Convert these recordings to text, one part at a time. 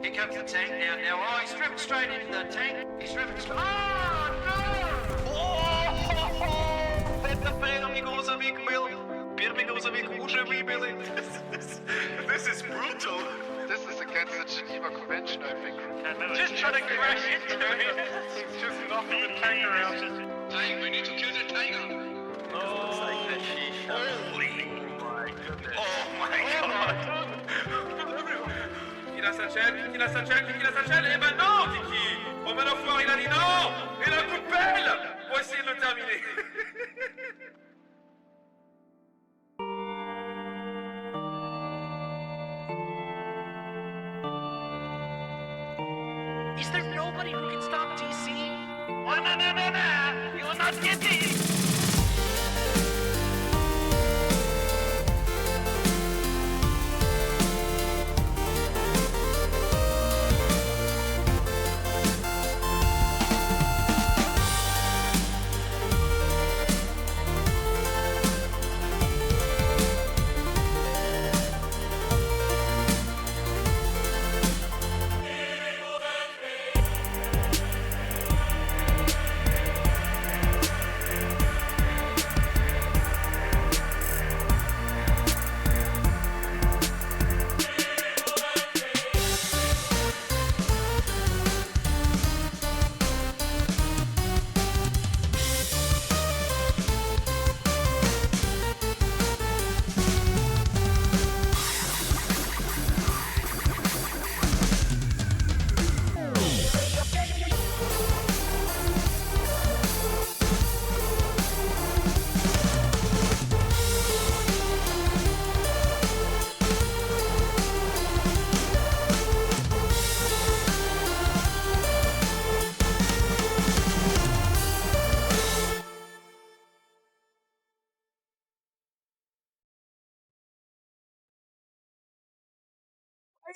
Here comes the tank now. Oh, he's driven straight into the tank. He's driven straight. Oh, no! Oh, это первый грузовик был. Первый грузовик уже выбили. This is brutal. This is against the Geneva Convention, I think. Just trying to crash into it. He's just knocking the tank around. Tank, we need to kill the tiger. Oh my god. Qui la s'achète, et maintenant, Kiki. Bon, ben l'enfoiré, il a dit non. Et le coup de pelle pour essayer de le terminer. Is there nobody who can stop DC? Oh, no. You're not getting.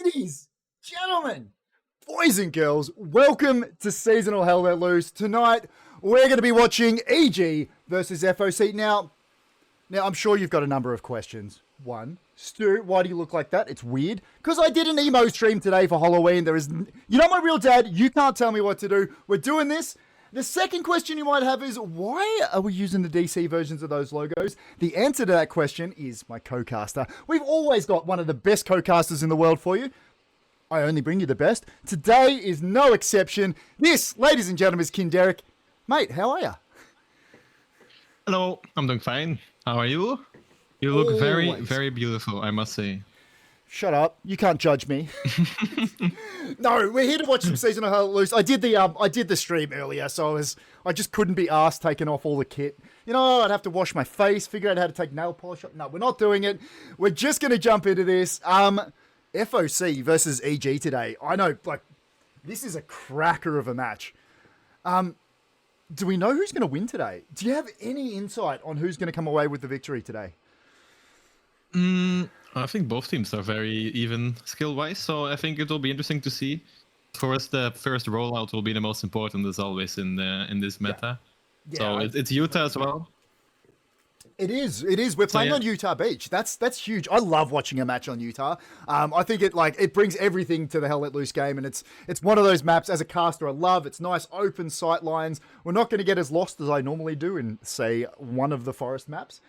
Ladies, gentlemen, boys and girls, welcome to Seasonal Hell Let Loose. Tonight, we're going to be watching EG versus FOC. Now, I'm sure you've got a number of questions. One, Stu, why do you look like that? It's weird. Because I did an emo stream today for Halloween. You're not my real dad. You can't tell me what to do. We're doing this. The second question you might have is, why are we using the DC versions of those logos? The answer to that question is my co-caster. We've always got one of the best co-casters in the world for you. I only bring you the best. Today is no exception. This, ladies and gentlemen, is King Derek. Mate, how are you? Hello, I'm doing fine. How are you? You look very, Always. very beautiful, I must say. Shut up. You can't judge me. No, we're here to watch some Seasonal Hell Let Loose. I did the stream earlier, so I just couldn't be asked taking off all the kit. You know, I'd have to wash my face, figure out how to take nail polish off. No, we're not doing it. We're just going to jump into this. FOC versus EG today. I know, this is a cracker of a match. Do we know who's going to win today? Do you have any insight on who's going to come away with the victory today? I think both teams are very even skill-wise, so I think it will be interesting to see. For us, the first rollout will be the most important, as always, in this meta. Yeah, so it's Utah as well. It is. We're playing on Utah Beach. That's huge. I love watching a match on Utah. I think it brings everything to the Hell Let Loose game, and it's one of those maps as a caster I love. It's nice open sight lines. We're not going to get as lost as I normally do in, say, one of the forest maps.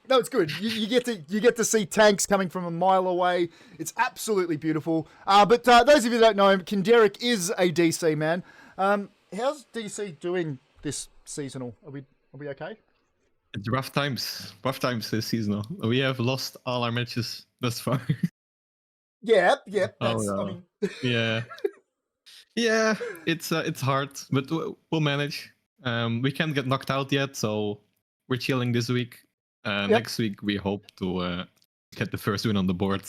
No, it's good. You get to see tanks coming from a mile away. It's absolutely beautiful. But those of you that don't know him, Kinderek is a DC man. How's DC doing this seasonal? Are we okay? It's rough times this season. We have lost all our matches thus far. Yep. Oh, That's, no. I mean... yeah, it's hard, but we'll manage. We can't get knocked out yet, so we're chilling this week. Next week we hope to get the first win on the board.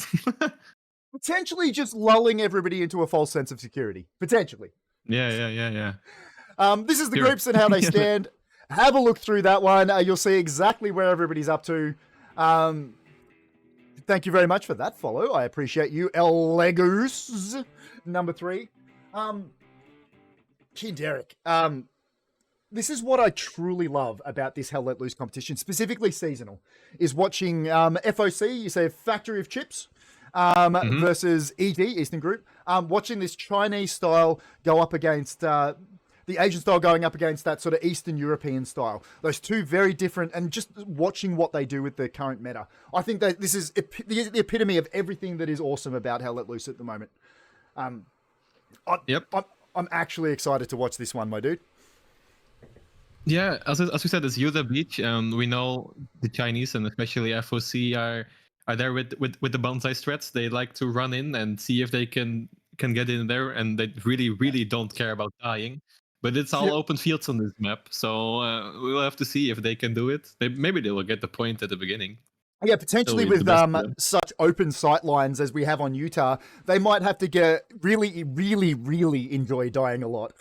Potentially just lulling everybody into a false sense of security. Potentially. Yeah. This is the groups and how they stand. Have a look through that one. You'll see exactly where everybody's up to. Thank you very much for that follow. I appreciate you. El Legus, number 3. King Derek. This is what I truly love about this Hell Let Loose competition, specifically seasonal, is watching FOC, you say Factory of Chips, versus EG, Eastern Group. watching this Chinese style go up against the Asian style going up against that sort of Eastern European style. Those two very different, and just watching what they do with the current meta. I think that this is the epitome of everything that is awesome about Hell Let Loose at the moment. I'm actually excited to watch this one, my dude. Yeah, as we said, it's Utah Beach. We know the Chinese and especially FOC are there with the bonsai threats. They like to run in and see if they can get in there, and they really don't care about dying. But it's all open fields on this map, so we'll have to see if they can do it. Maybe they will get the point at the beginning. Yeah, potentially with such open sight lines as we have on Utah, they might have to get really enjoy dying a lot.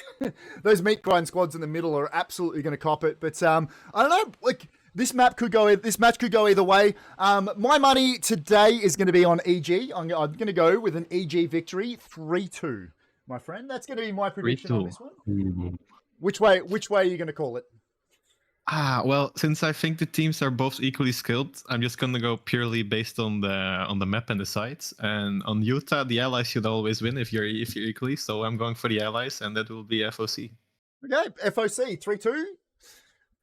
Those meat grind squads in the middle are absolutely going to cop it. But I don't know, like this match could go either way. My money today is going to be on EG. I'm going to go with an EG victory, 3-2, my friend. That's going to be my prediction on this one. Mm-hmm. Which way are you going to call it? Well, since I think the teams are both equally skilled, I'm just gonna go purely based on the map and the sites. And on Utah, the allies should always win if you're equally. So I'm going for the allies, and that will be FOC. Okay, FOC 3-2,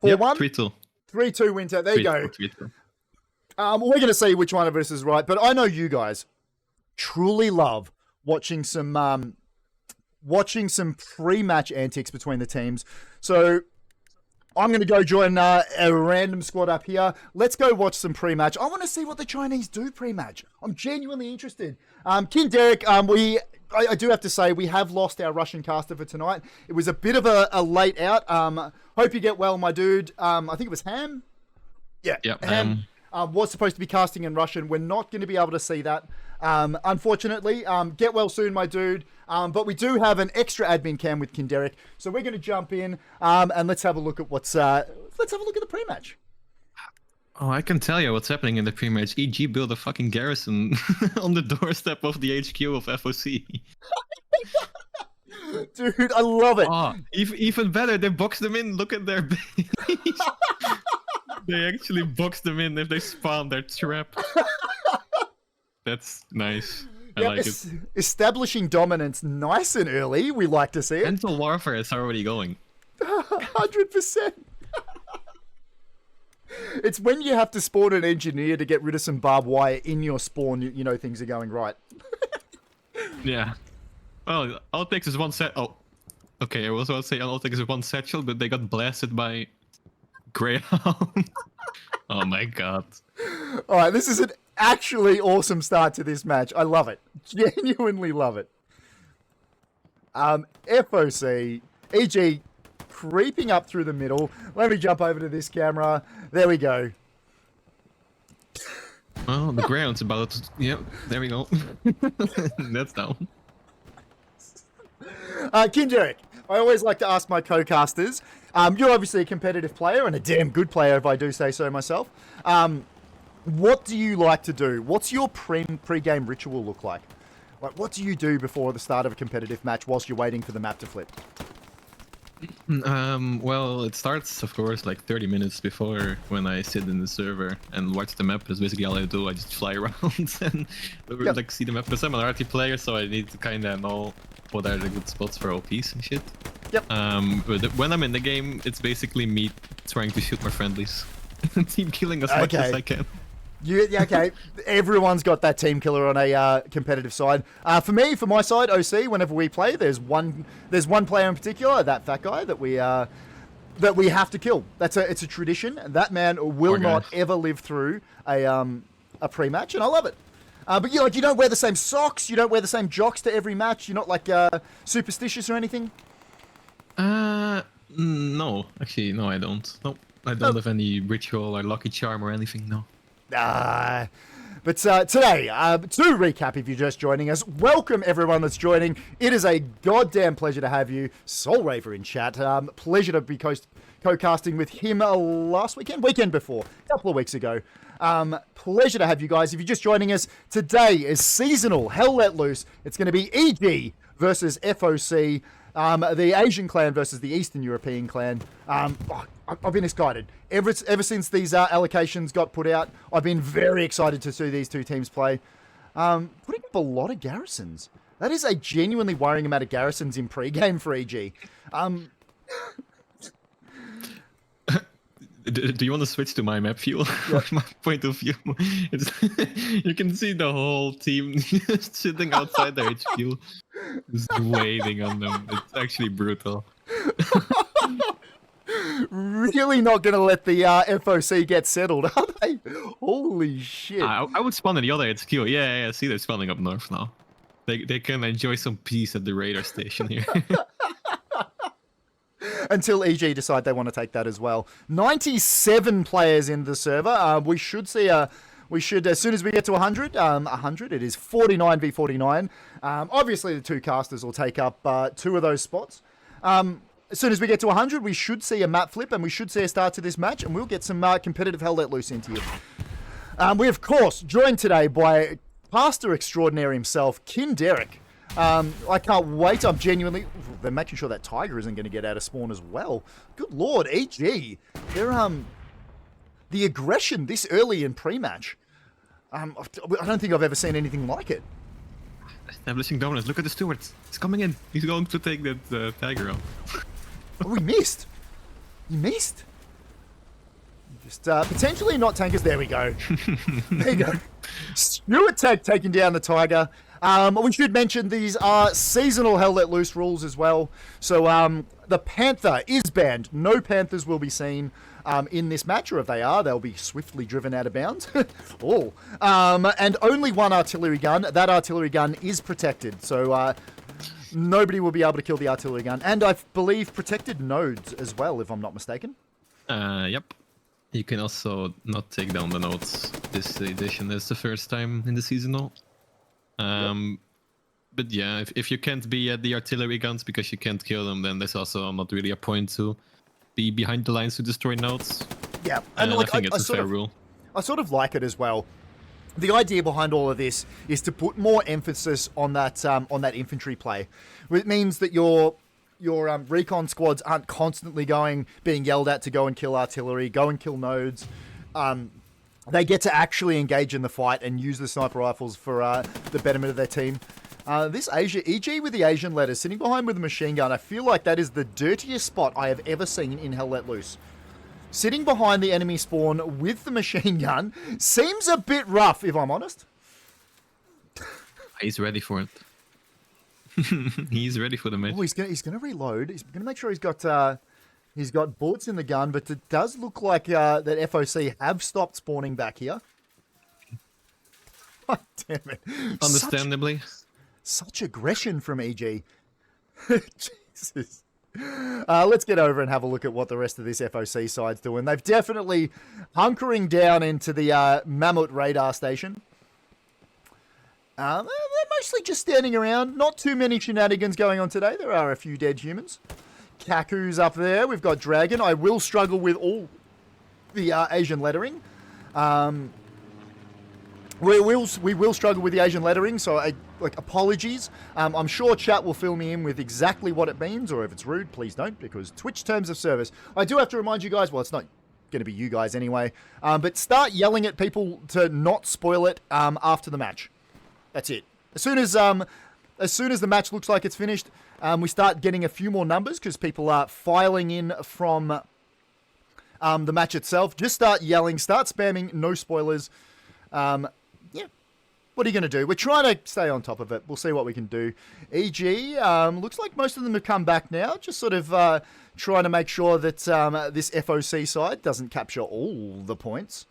4-1, 3-2, 3-2 winter. There you go. 3-2. We're gonna see which one of us is right, but I know you guys truly love watching some pre-match antics between the teams. So I'm going to go join a random squad up here. Let's go watch some pre-match. I want to see what the Chinese do pre-match. I'm genuinely interested. King Derek, I do have to say, we have lost our Russian caster for tonight. It was a bit of a late out. Hope you get well, my dude. I think it was Ham. Yeah, yep, Ham was supposed to be casting in Russian. We're not going to be able to see that, unfortunately. Get well soon, my dude. But we do have an extra admin cam with Kinderic, so we're going to jump in and let's have a look at let's have a look at the pre-match. Oh, I can tell you what's happening in the pre-match. EG built a fucking garrison on the doorstep of the HQ of FOC. Dude, I love it. Oh, even better, they box them in. Look at their base. They actually box them in if they spawn. They're trapped. That's nice. I like it. Establishing dominance nice and early. We like to see it. Mental warfare is already going. 100%. It's when you have to spawn an engineer to get rid of some barbed wire in your spawn, you know things are going right. Yeah. Well, all it takes is one set. Oh, okay. I was about to say all it takes is one satchel, but they got blasted by Greyhound. Oh my god. All right, this is an actually awesome start to this match. I love it. Genuinely love it. FOC, EG creeping up through the middle. Let me jump over to this camera. There we go. Well, the ground's about to... Yep, there we go. That's down. Kinderic, I always like to ask my co-casters. You're obviously a competitive player and a damn good player, if I do say so myself. What do you like to do? What's your pre-game ritual look like? Like, what do you do before the start of a competitive match whilst you're waiting for the map to flip? Well, it starts, of course, like 30 minutes before when I sit in the server and watch the map. That's basically all I do. I just fly around and like see the map. Because I'm an RT player, so I need to kind of know what are the good spots for OPs and shit. Yep. But when I'm in the game, it's basically me trying to shoot my friendlies. Team killing as much as I can. Okay, everyone's got that team killer on a competitive side. For me, for my side, OC, whenever we play, there's one player in particular, that fat guy, that we have to kill. It's a tradition. That man will not ever live through a pre-match, and I love it. But you don't wear the same socks, you don't wear the same jocks to every match. You're not like superstitious or anything. No, actually, no, I don't. Nope, I don't have any ritual or lucky charm or anything. No. But today, to recap, if you're just joining us, welcome everyone that's joining. It is a goddamn pleasure to have you. Soul Raver in chat. Pleasure to be co-casting with him weekend before, a couple of weeks ago. Pleasure to have you guys. If you're just joining us, today is seasonal Hell Let Loose. It's going to be EG versus FOC. The Asian clan versus the Eastern European clan. I've been excited. Ever since these allocations got put out, I've been very excited to see these two teams play. Putting up a lot of garrisons. That is a genuinely worrying amount of garrisons in pre-game for EG. Do you want to switch to my map view? My point of view, it's you can see the whole team sitting outside their HQ, just waiting on them. It's actually brutal. Really not going to let the FOC get settled, are they? Holy shit. I would spawn in the other HQ. Yeah. See, they're spawning up north now. They can enjoy some peace at the radar station here. Until EG decide they want to take that as well. 97 players in the server. We should see as soon as we get to 100, it is 49 v 49. Obviously, the two casters will take up 2 of those spots. As soon as we get to 100, we should see a map flip, and we should see a start to this match, and we'll get some competitive Hell Let Loose into you. We, of course, joined today by Pastor Extraordinary himself, Kin Derek. I can't wait. I'm genuinely... They're making sure that Tiger isn't going to get out of spawn as well. Good lord, EG. They're, the aggression this early in pre-match. I don't think I've ever seen anything like it. Establishing dominance. Look at the steward. He's coming in. He's going to take that Tiger out. Oh, we missed. You missed. Just potentially not tankers. There we go. There you go. Stewart taking down the Tiger. We should mention these are seasonal Hell Let Loose rules as well. So the Panther is banned. No Panthers will be seen in this match, or if they are, they'll be swiftly driven out of bounds. Oh, and only one artillery gun. That artillery gun is protected, so nobody will be able to kill the artillery gun. And I believe protected nodes as well, if I'm not mistaken. Yep. You can also not take down the nodes this edition. It's the first time in the seasonal. But yeah, if you can't be at the artillery guns because you can't kill them, then there's also not really a point to be behind the lines to destroy nodes. Yeah, and I think it's a fair rule. I sort of like it as well. The idea behind all of this is to put more emphasis on that infantry play. It means that your recon squads aren't constantly being yelled at to go and kill artillery, go and kill nodes. They get to actually engage in the fight and use the sniper rifles for the betterment of their team. This EG with the Asian letters sitting behind with a machine gun, I feel like that is the dirtiest spot I have ever seen in Hell Let Loose. Sitting behind the enemy spawn with the machine gun seems a bit rough, if I'm honest. He's ready for it. He's ready for the match. Oh, he's gonna reload. He's gonna make sure he's got bullets in the gun, but it does look like that FOC have stopped spawning back here. God damn it! Understandably. Such aggression from EG. Jesus. Let's get over and have a look at what the rest of this FOC side's doing. They've definitely hunkering down into the Mammoth radar station. They're mostly just standing around. Not too many shenanigans going on today. There are a few dead humans. Kaku's up there. We've got Dragon. I will struggle with all the Asian lettering. We will struggle with the Asian lettering, so apologies. I'm sure chat will fill me in with exactly what it means, or if it's rude, please don't, because Twitch terms of service. I do have to remind you guys, well, it's not going to be you guys anyway, but start yelling at people to not spoil it after the match. That's it. As soon as the match looks like it's finished, we start getting a few more numbers because people are filing in from the match itself. Just start yelling, start spamming, no spoilers. Yeah, what are you going to do? We're trying to stay on top of it. We'll see what we can do. EG, looks like most of them have come back now. Just sort of trying to make sure that this FOC side doesn't capture all the points.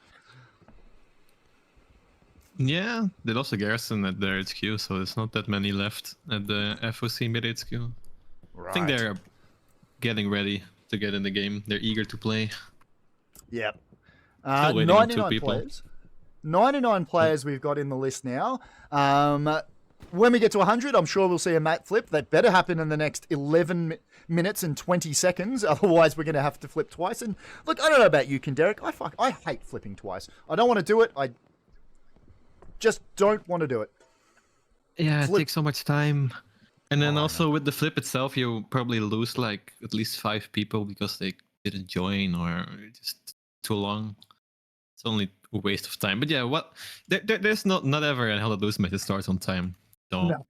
Yeah, they lost a garrison at their HQ, so there's not that many left at the FOC mid HQ. Right. I think they're getting ready to get in the game. They're eager to play. Yep. Still waiting on 2 99 people. players. 99 players we've got in the list now. When we get to 100, I'm sure we'll see a map flip. That better happen in the next 11 minutes and 20 seconds. Otherwise, we're going to have to flip twice. And look, I don't know about you, Derek. I hate flipping twice. I don't want to do it. I just don't want to do it. Yeah, Flip. it takes so much time. And then also with the flip itself, you probably lose like at least 5 people because they didn't join or just too long. It's only a waste of time. But yeah, there's not ever a Hell Let Loose match that starts on time. So No.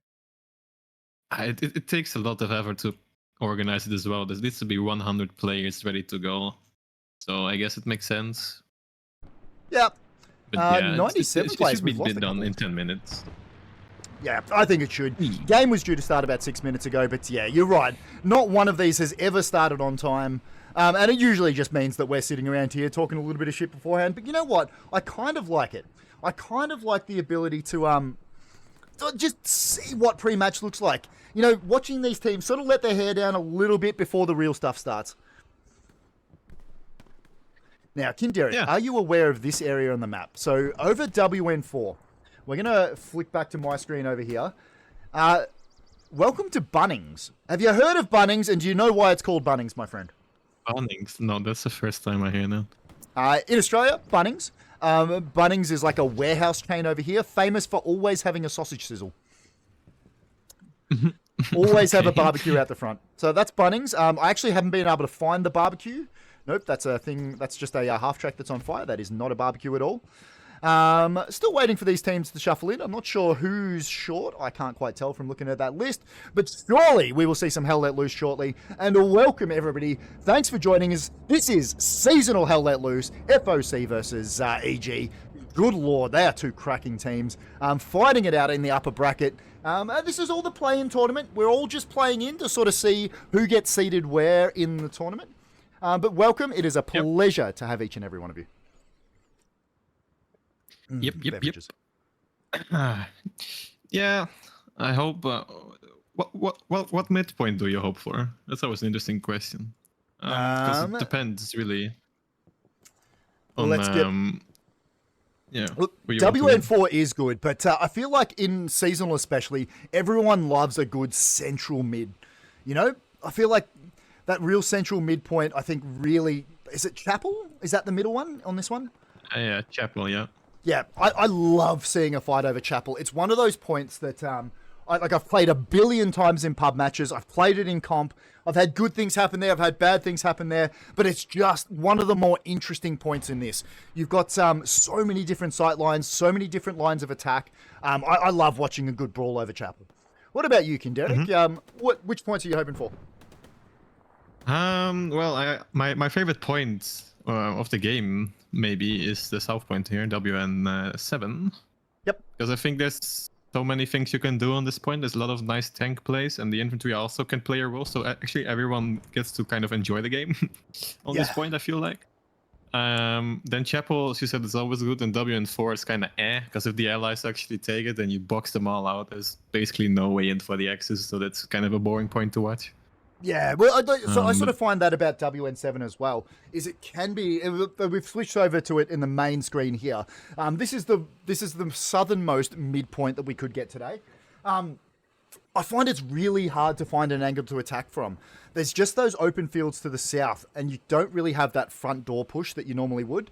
It takes a lot of effort to organize it as well. There needs to be 100 players ready to go. So I guess it makes sense. Yeah. But yeah, 97 it players. should be We've lost a done couple. in 10 minutes. Yeah, I think it should. Game was due to start about 6 minutes ago, but yeah, you're right. Not one of these has ever started on time. And it usually just means that we're sitting around here talking a little bit of shit beforehand. But you know what? I kind of like it. I kind of like the ability to just see what pre-match looks like. You know, watching these teams sort of let their hair down a little bit before the real stuff starts. Now, Kinderic, are you aware of this area on the map? So over WN4, we're going to flick back to my screen over here. Welcome to Bunnings. Have you heard of Bunnings, and do you know why it's called Bunnings, my friend? Bunnings? No, that's the first time I hear that. In Australia, Bunnings. Bunnings is like a warehouse chain over here, famous for always having a sausage sizzle. Always have a barbecue out the front. So that's Bunnings. I actually haven't been able to find the barbecue. Nope, that's a thing. That's just a half track that's on fire. That is not a barbecue at all. Still waiting for these teams to shuffle in. I'm not sure who's short. I can't quite tell from looking at that list. But surely we will see some Hell Let Loose shortly. And welcome, everybody. Thanks for joining us. This is Seasonal Hell Let Loose, FOC versus EG. Good lord, they are two cracking teams. Fighting it out in the upper bracket. This is all the play-in tournament. We're all just playing in to sort of see who gets seeded where in the tournament. But welcome. It is a pleasure to have each and every one of you. Yep. Yeah, I hope. What midpoint do you hope for? That's always an interesting question. Because it depends really. On, let's get. Yeah. Look, WN4 is good, but I feel like in seasonal especially, everyone loves a good central mid. You know, I feel like that real central midpoint. I think really is it Chapel? Is that the middle one on this one? Yeah, Chapel. Yeah. Yeah, I love seeing a fight over Chapel. It's one of those points that I've played a billion times in pub matches. I've played it in comp. I've had good things happen there. I've had bad things happen there. But it's just one of the more interesting points in this. You've got so many different sight lines, so many different lines of attack. I love watching a good brawl over Chapel. What about you, Kinderic? Mm-hmm. Which points are you hoping for? Well, my favorite point of the game maybe is the south point here, WN7. Yep. Because I think there's so many things you can do on this point. There's a lot of nice tank plays, and the infantry also can play a role. So actually, everyone gets to kind of enjoy the game on this point. I feel like. Then Chapel, as you said, is always good, and WN4 is kind of because if the allies actually take it, then you box them all out. There's basically no way in for the Axis, so that's kind of a boring point to watch. Yeah, well, I sort of find that about WN7 as well. Is it can be we've switched over to it in the main screen here. This is the southernmost midpoint that we could get today. I find it's really hard to find an angle to attack from. There's just those open fields to the south, and you don't really have that front door push that you normally would.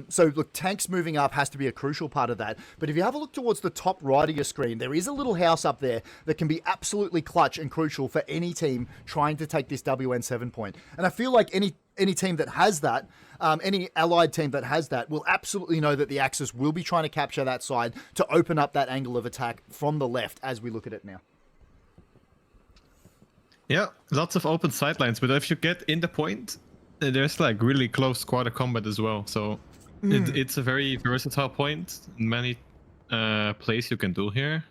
So look, tanks moving up has to be a crucial part of that. But if you have a look towards the top right of your screen, there is a little house up there that can be absolutely clutch and crucial for any team trying to take this WN7 point. And I feel like any team that has that, any allied team that has that will absolutely know that the Axis will be trying to capture that side to open up that angle of attack from the left as we look at it now. Yeah, lots of open sidelines, but if you get in the point, there's like really close quarter combat as well. So it's a very versatile point. Many plays you can do here.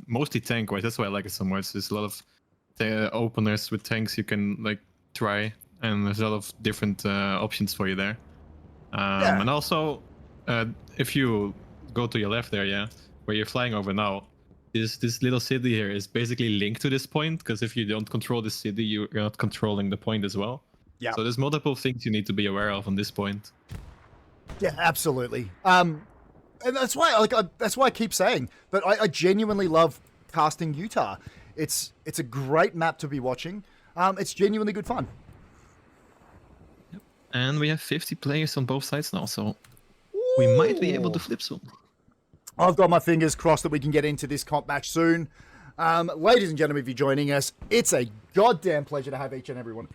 Mostly tank wise. That's why I like it so much. There's a lot of openers with tanks you can like try, and there's a lot of different options for you there. And also, if you go to your left there, where you're flying over now, this little city here is basically linked to this point, because if you don't control the city, you're not controlling the point as well. Yeah. So there's multiple things you need to be aware of on this point. Yeah, absolutely. And that's why, that's why I keep saying that I genuinely love casting Utah. It's a great map to be watching. It's genuinely good fun. Yep. And we have 50 players on both sides now, so we might be able to flip soon. I've got my fingers crossed that we can get into this comp match soon. Ladies and gentlemen, if you're joining us, it's a goddamn pleasure to have each and every one.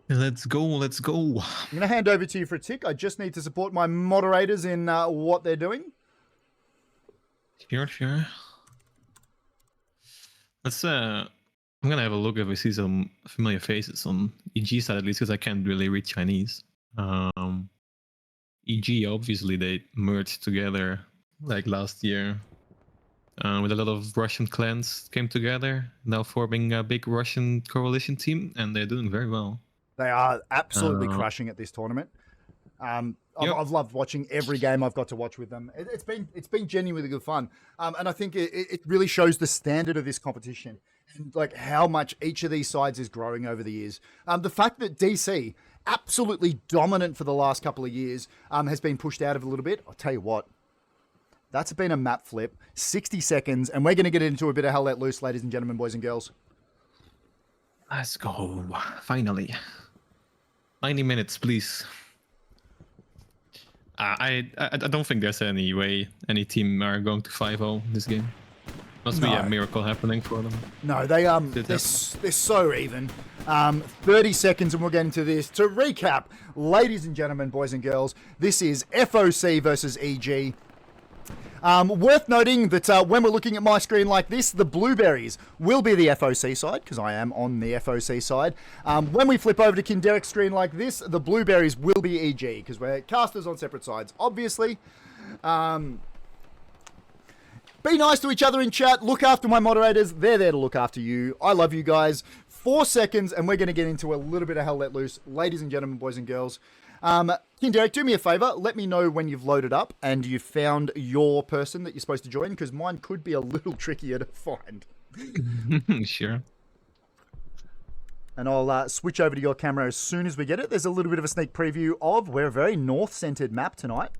Let's go, let's go. I'm going to hand over to you for a tick. I just need to support my moderators in what they're doing. Sure. Let's I'm gonna have a look if we see some familiar faces on EG side, at least because I can't really read Chinese. EG, obviously they merged together like last year with a lot of Russian clans came together, now forming a big Russian coalition team, and they're doing very well. They are absolutely crushing at this tournament. I've loved watching every game I've got to watch with them. It's been genuinely good fun, and I think it really shows the standard of this competition and like how much each of these sides is growing over the years. The fact that DC, absolutely dominant for the last couple of years, has been pushed out of a little bit. I'll tell you what, that's been a map flip. 60 seconds, and we're going to get into a bit of Hell Let Loose, ladies and gentlemen, boys and girls. Let's go, finally. 90 minutes, please. I don't think there's any way any team are going to 5-0 this game. Must be a miracle happening for them. No, they're so even. 30 seconds and we'll get into this. To recap, ladies and gentlemen, boys and girls, this is FOC versus EG. Worth noting that when we're looking at my screen like this, the blueberries will be the FOC side, because I am on the FOC side. When we flip over to Kinderek's screen like this, the blueberries will be EG, because we're casters on separate sides, obviously. Be nice to each other in chat. Look after my moderators. They're there to look after you. I love you guys. 4 seconds, and we're going to get into a little bit of Hell Let Loose. Ladies and gentlemen, boys and girls. Kinderek, do me a favor. Let me know when you've loaded up and you've found your person that you're supposed to join, because mine could be a little trickier to find. Sure. And I'll switch over to your camera as soon as we get it. There's a little bit of a sneak preview of, we're a very north-centered map tonight.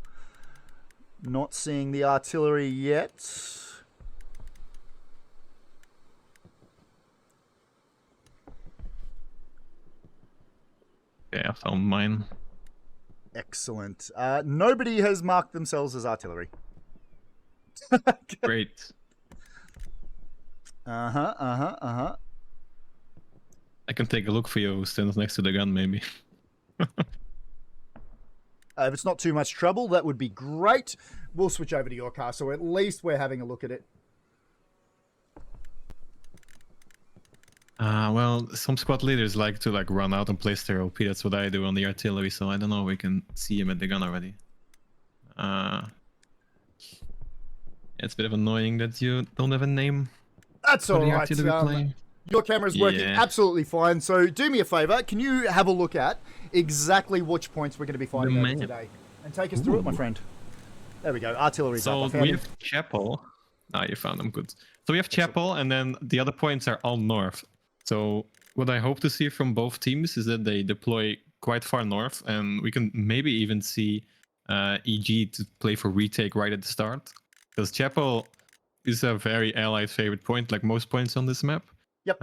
Not seeing the artillery yet. Okay, I found mine. Excellent. Nobody has marked themselves as artillery. Great. Uh-huh. I can take a look for you who stands next to the gun, maybe. If it's not too much trouble, that would be great. We'll switch over to your car, so at least we're having a look at it. Well, some squad leaders like to run out and place their OP. That's what I do on the artillery, so I don't know if we can see him at the gun already. It's a bit of annoying that you don't have a name. That's for the alright. artillery play. Your camera's working Yeah. absolutely fine, so do me a favor. Can you have a look at exactly which points we're going to be fighting over today? And take us through it, my friend. There we go. Artillery's up. I So found we him. have Chapel. You found them, good. So we have Chapel, and then the other points are all north. So what I hope to see from both teams is that they deploy quite far north, and we can maybe even see EG to play for retake right at the start. Because Chapel is a very allied favorite point, like most points on this map. Yep.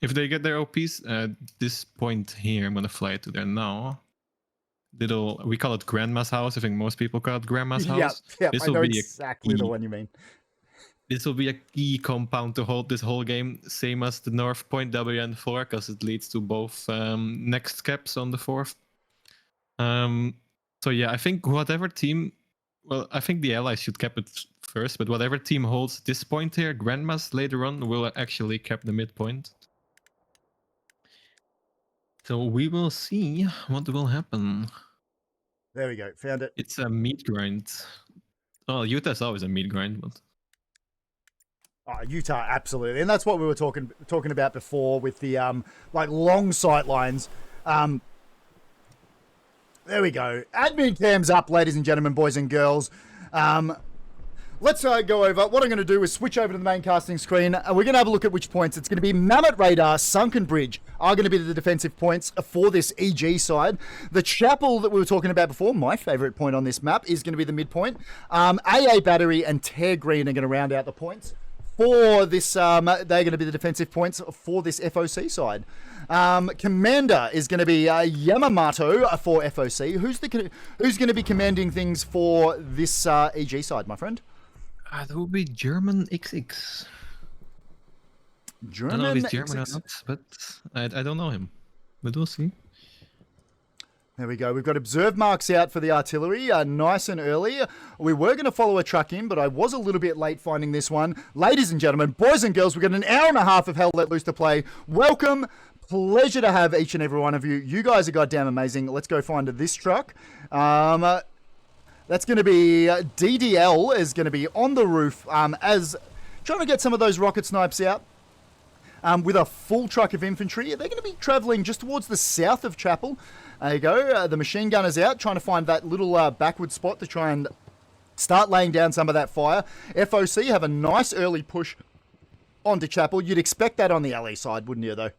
If they get their OPs, this point here, I'm gonna fly it to there now. We call it Grandma's house. I think most people call it Grandma's house. Yeah, This I will know be exactly the one you mean. This will be a key compound to hold this whole game, same as the North Point WN4, because it leads to both next caps on the 4th. So yeah, I think whatever team, well, I think the allies should cap it first, but whatever team holds this point here, Grandma's later on will actually cap the midpoint. So we will see what will happen. There we go. Found it. It's a meat grind. Well, Utah's always a meat grind, but... Oh, Utah, absolutely, and that's what we were talking about before with the long sight lines. There we go. Admin cam's up, ladies and gentlemen, boys and girls. Let's go over. What I'm going to do is switch over to the main casting screen. We're going to have a look at which points. It's going to be Mammoth Radar, Sunken Bridge are going to be the defensive points for this EG side. The Chapel that we were talking about before, my favourite point on this map, is going to be the midpoint. AA Battery and Tear Green are going to round out the points. For this, they're going to be the defensive points for this FOC side. Commander is going to be Yamamoto for FOC. Who's going to be commanding things for this EG side, my friend? That will be German XX. German I don't know if he's German XX. or not, but I don't know him. but we'll see. There we go. We've got observe marks out for the artillery, nice and early. We were going to follow a truck in, but I was a little bit late finding this one. Ladies and gentlemen, boys and girls, we've got an hour and a half of Hell Let Loose to play. Welcome. Pleasure to have each and every one of you. You guys are goddamn amazing. Let's go find this truck. That's going to be DDL is going to be on the roof as trying to get some of those rocket snipes out. With a full truck of infantry. They're going to be traveling just towards the south of Chapel. There you go. The machine gunner's out, trying to find that little backward spot to try and start laying down some of that fire. FOC have a nice early push onto Chapel. You'd expect that on the LA side, wouldn't you, though?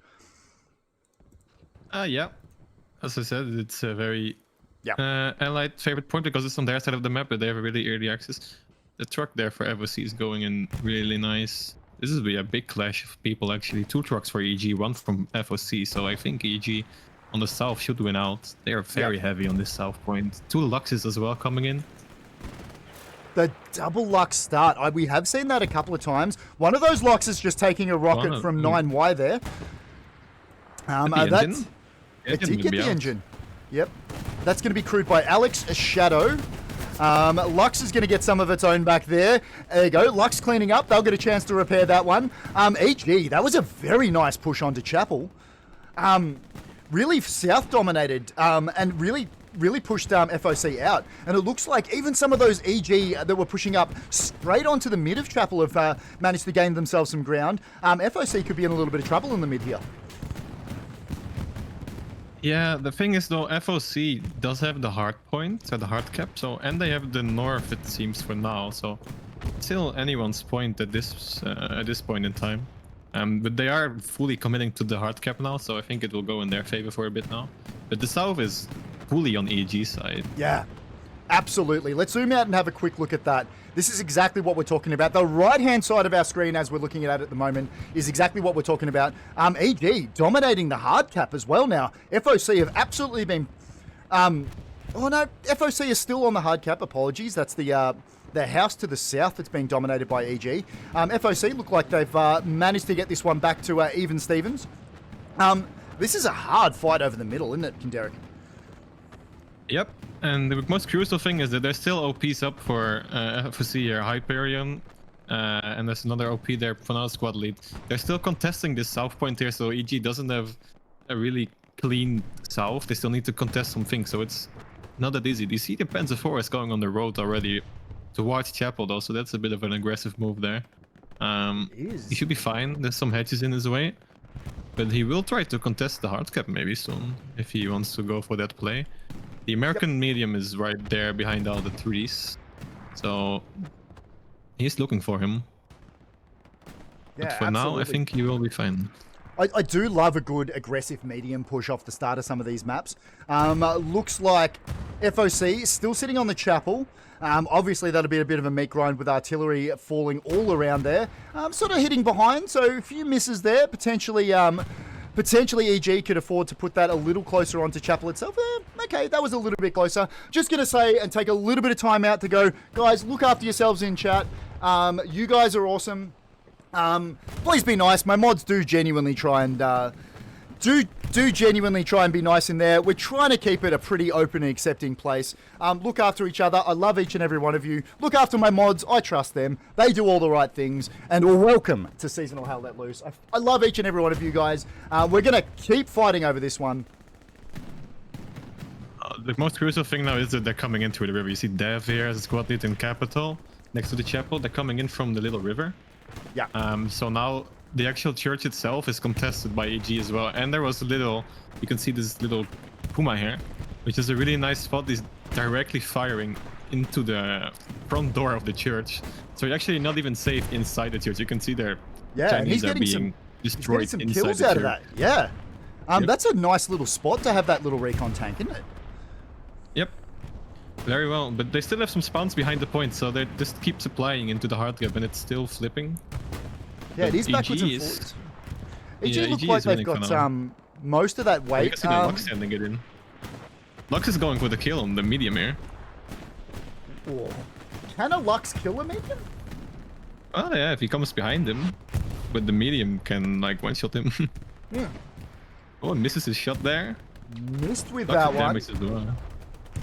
Yeah. As I said, it's a very Yeah. Allied favorite point because it's on their side of the map, but they have a really early access. The truck there for FOC is going in really nice. This will be a big clash of people, actually. 2 trucks for EG, 1 from FOC, so I think EG on the south should win out. They are very heavy on this south point. 2 Luxes as well coming in. The double Lux start. We have seen that a couple of times. One of those Luxes just taking a rocket from 9Y there. It did get the engine. Yep. That's going to be crewed by Alex Shadow. Lux is going to get some of its own back there. There you go. Lux cleaning up. They'll get a chance to repair that one. EG, that was a very nice push onto Chapel. Really south dominated and really pushed FOC out. And it looks like even some of those EG that were pushing up straight onto the mid of Chapel have managed to gain themselves some ground. FOC could be in a little bit of trouble in the mid here. Yeah, the thing is though, FOC does have the hard point, the hard cap, so and they have the north it seems for now, so still anyone's point at this point in time. But they are fully committing to the hard cap now, so I think it will go in their favor for a bit now. But the south is fully on EG side. Yeah, absolutely. Let's zoom out and have a quick look at that. This is exactly what we're talking about. The right-hand side of our screen, as we're looking at the moment, is exactly what we're talking about. EG dominating the hard cap as well now. FOC have absolutely been... oh no, FOC is still on the hard cap. Apologies. That's the house to the south that's being dominated by EG. FOC look like they've managed to get this one back to even Stevens. This is a hard fight over the middle, isn't it, Derek? Yep, and the most crucial thing is that there's still OPs up for FOC here, Hyperion, and there's another OP there for another squad lead. They're still contesting this south point here, so EG doesn't have a really clean south. They still need to contest some things, so it's not that easy. You see the Panzer IV is going on the road already towards Chapel though, so that's a bit of an aggressive move there. He should be fine. There's some hedges in his way, but he will try to contest the hard cap maybe soon if he wants to go for that play. The American medium is right there behind all the trees, so he's looking for him. Yeah, but for now, I think he will be fine. I do love a good aggressive medium push off the start of some of these maps. Looks like FOC is still sitting on the Chapel. Obviously, that'll be a bit of a meat grind with artillery falling all around there. Sort of hitting behind, so a few misses there. Potentially EG could afford to put that a little closer onto Chapel itself. Okay, that was a little bit closer. Just going to say and take a little bit of time out to go, guys, look after yourselves in chat. You guys are awesome. Please be nice. My mods do genuinely try and genuinely try and be nice in there. We're trying to keep it a pretty open and accepting place. Look after each other. I love each and every one of you. Look after my mods. I trust them. They do all the right things. And welcome to Seasonal Hell Let Loose. I love each and every one of you guys. We're going to keep fighting over this one. The most crucial thing now is that they're coming into the river. You see Dev here as a squad lead in Capital next to the Chapel. They're coming in from the little river. Yeah. So now the actual church itself is contested by EG as well. And there was a little, you can see this little Puma here, which is a really nice spot. He's directly firing into the front door of the church. So you're actually not even safe inside the church. You can see their Chinese are being destroyed some inside kills the out church. of that. Yeah. Yep. That's a nice little spot to have that little recon tank, isn't it? Yep. Very well, but they still have some spawns behind the point, so they just keep supplying into the hard gap, and it's still flipping. Yeah, it But is backwards and EG forwards. Yeah, EG look EG like is they've winning for got now. most of that Oh, you weight. can see the Lux sending it in. Lux is going for the kill on the medium here. Oh. Can a Lux kill a medium? Oh yeah, if he comes behind him, but the medium can like one-shot him. Yeah. Oh, misses his shot there. Missed with Lots that of one. damage as well.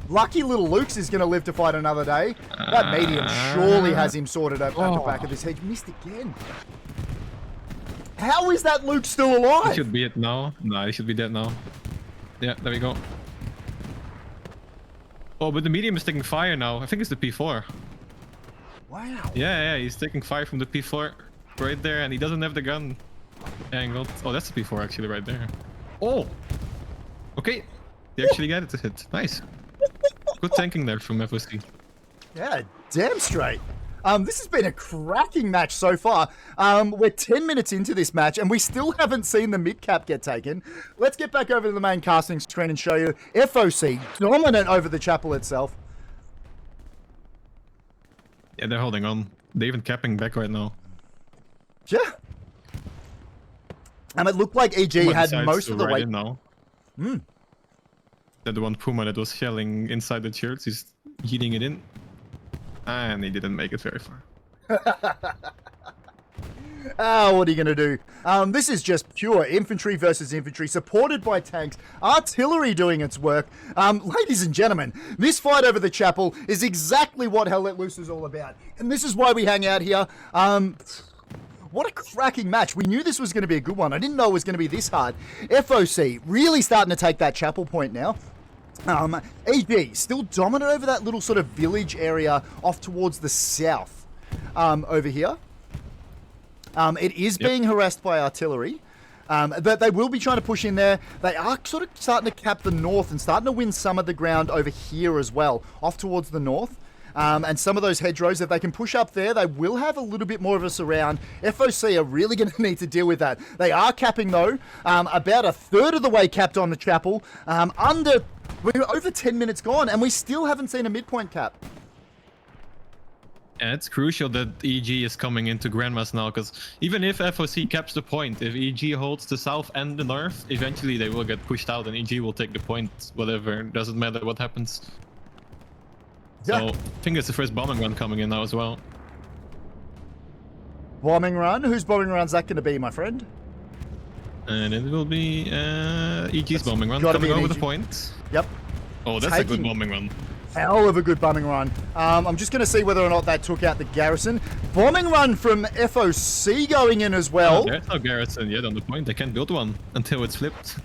Lucky little Luke's is going to live to fight another day. That medium surely has him sorted at the back of his head. Missed again. How is that Luke still He alive? should be it now. No, he should be dead now. Yeah, there we go. Oh, but the medium is taking fire now. I think it's the P4. Wow. Yeah, he's taking fire from the P4 right there, and he doesn't have the gun angled. Oh, that's the P4 actually right there. Oh! Okay, they actually got it to hit. Nice. Good tanking there from FOC. Yeah, damn straight. This has been a cracking match so far. We're 10 minutes into this match, and we still haven't seen the mid-cap get taken. Let's get back over to the main casting screen and show you FOC dominant over the chapel itself. Yeah, they're holding on. They're even capping back right now. Yeah. And it looked like EG Puma had decides most to of the ride weight. in now. That the one Puma that was shelling inside the church, he's heating it in. And he didn't make it very far. What are you going to do? This is just pure infantry versus infantry, supported by tanks, artillery doing its work. Ladies and gentlemen, this fight over the chapel is exactly what Hell Let Loose is all about. And this is why we hang out here. What a cracking match. We knew this was going to be a good one. I didn't know it was going to be this hard. FOC really starting to take that chapel point now. EG still dominant over that little sort of village area off towards the south over here. It is being harassed by artillery. But they will be trying to push in there. They are sort of starting to cap the north and starting to win some of the ground over here as well, off towards the north. And some of those hedgerows, if they can push up there, they will have a little bit more of a surround. FOC are really going to need to deal with that. They are capping, though, about a third of the way capped on the chapel. We're over 10 minutes gone, and we still haven't seen a midpoint cap. And it's crucial that EG is coming into Grandmas now, because even if FOC caps the point, if EG holds the south and the north, eventually they will get pushed out and EG will take the point, whatever. Doesn't matter what happens. So I think it's the first bombing run coming in now as well. Bombing run? Whose bombing run's that going to be, my friend? And it will be EG's bombing run gotta be coming an over EG. the point. Yep. Oh, that's a good Taking- bombing run. Hell of a good bombing run. I'm just going to see whether or not that took out the garrison. Bombing run from FOC going in as well. Oh, there's no garrison yet on the point. They can't build one until it's flipped.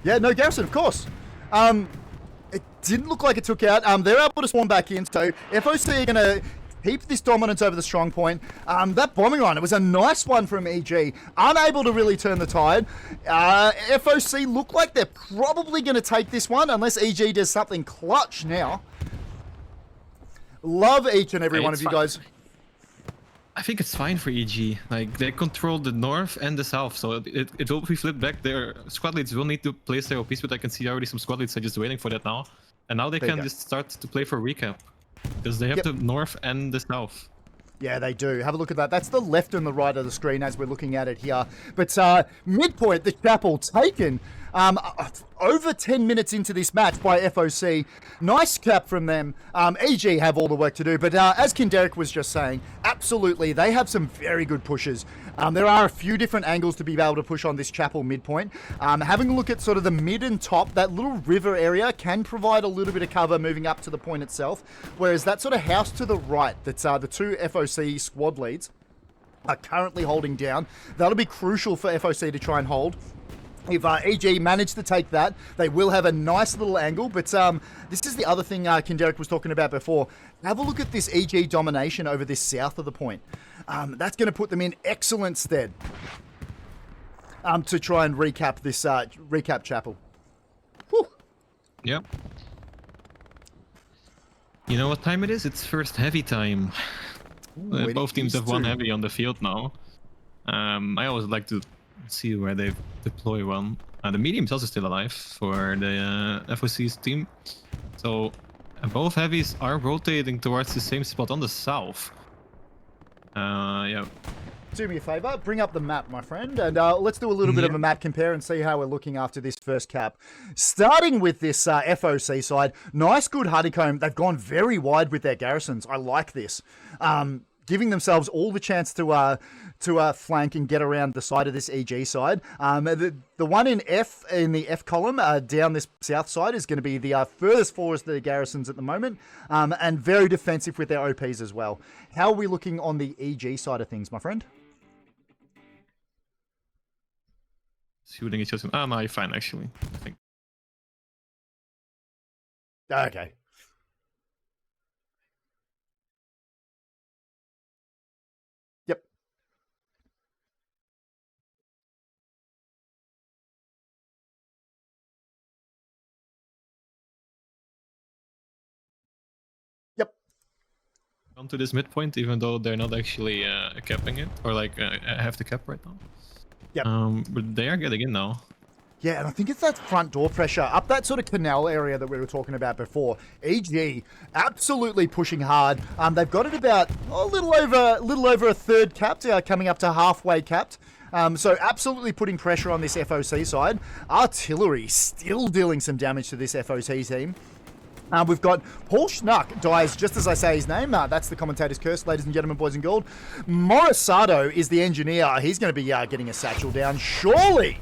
Yeah, no garrison, of course. It didn't look like it took out. They're able to spawn back in, so FOC are going to keep this dominance over the strong point. That bombing run, it was a nice one from EG. Unable to really turn the tide. FOC look like they're probably going to take this one, unless EG does something clutch now. Love each and every one of you guys. I think it's fine for EG. Like, they control the north and the south, so it will be flipped back. Their squad leads will need to place their OPs, but I can see already some squad leads are just waiting for that now. And now they There you can go. just start to play for recap. Because they have the north and the south. Yeah, they do. Have a look at that. That's the left and the right of the screen as we're looking at it here. But midpoint, the chapel taken over 10 minutes into this match by FOC. Nice cap from them. EG have all the work to do. But as Kinderek was just saying, absolutely, they have some very good pushes. There are a few different angles to be able to push on this chapel midpoint. Having a look at sort of the mid and top, that little river area can provide a little bit of cover moving up to the point itself. Whereas that sort of house to the right, that's the two FOC squad leads are currently holding down. That'll be crucial for FOC to try and hold. If EG manage to take that, they will have a nice little angle. But this is the other thing Kinderek was talking about before. Have a look at this EG domination over this south of the point. That's going to put them in excellent stead to try and recap this recap chapel. Whew. Yep. You know what time it is? It's first heavy time. it Both teams is have one too. heavy on the field now. I always like to see where they deploy one. The medium is also still alive for the FOC's team. So both heavies are rotating towards the same spot on the south. Yeah. Do me a favor, bring up the map, my friend, and let's do a little bit of a map compare and see how we're looking after this first cap. Starting with this FOC side, nice good honeycomb. They've gone very wide with their garrisons. I like this. giving themselves all the chance to flank and get around the side of this EG side. The one in the F column down this south side is going to be the furthest forest of the garrisons at the moment, and very defensive with their OPs as well. How are we looking on the EG side of things, my friend? Shooting each other. Ah, no, you're fine actually. I think. Okay. Yep. Yep. Come to this midpoint, even though they're not actually capping it, or like have the cap right now. Yep. But they are getting in now. Yeah, and I think it's that front door pressure up that sort of canal area that we were talking about before. EG absolutely pushing hard. They've got it about a little over a third capped, coming up to halfway capped. So absolutely putting pressure on this FOC side. Artillery still dealing some damage to this FOC team. We've got Paul Schnuck dies just as I say his name. That's the commentator's curse, ladies and gentlemen, boys and girls. Morisado is the engineer. He's going to be getting a satchel down, surely.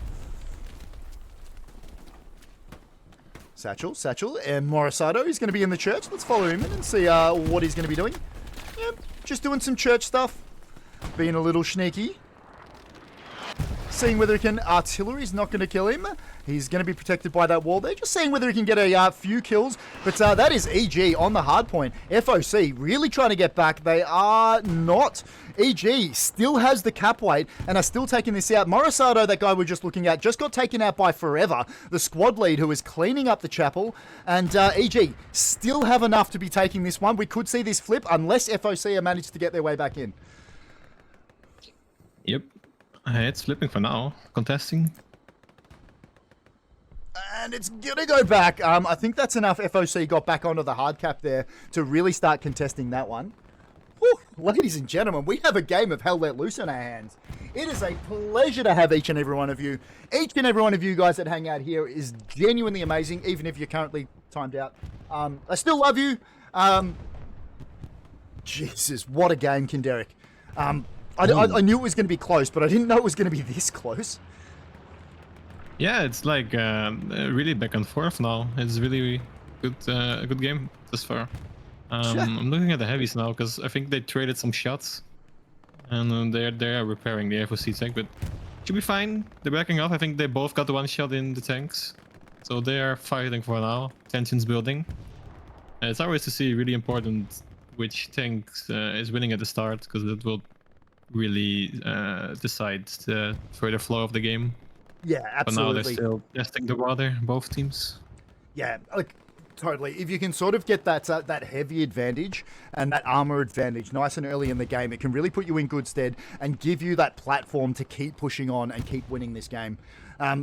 Satchel, and Morisado is going to be in the church. Let's follow him in and see what he's going to be doing. Yeah, just doing some church stuff. Being a little sneaky. Seeing whether he can... Artillery's not going to kill him. He's going to be protected by that wall there. Just seeing whether he can get a few kills. But that is EG on the hard point. FOC really trying to get back. They are not. EG still has the cap weight and are still taking this out. Morisado, that guy we're just looking at, just got taken out by Forever, the squad lead who is cleaning up the chapel. And EG still have enough to be taking this one. We could see this flip unless FOC are managed to get their way back in. Yep. It's flipping for now. Contesting. And it's gonna go back. I think that's enough. FOC got back onto the hard cap there to really start contesting that one. Whew, ladies and gentlemen, we have a game of Hell Let Loose on our hands. It is a pleasure to have each and every one of you. Each and every one of you guys that hang out here is genuinely amazing, even if you're currently timed out. I still love you. Jesus, what a game, Kinderic. I knew it was going to be close, but I didn't know it was going to be this close. Yeah, it's like really back and forth now. It's really good, a good game thus far. I'm looking at the heavies now because I think they traded some shots, and they are repairing the FOC tank, but should be fine. They're backing off. I think they both got one shot in the tanks, so they are fighting for now. Tensions building. It's always to see really important which tank is winning at the start, because it will really decide the further flow of the game. Yeah, absolutely. But now they're still testing the water, both teams. Yeah, like totally. If you can sort of get that that heavy advantage and that armor advantage nice and early in the game, it can really put you in good stead and give you that platform to keep pushing on and keep winning this game.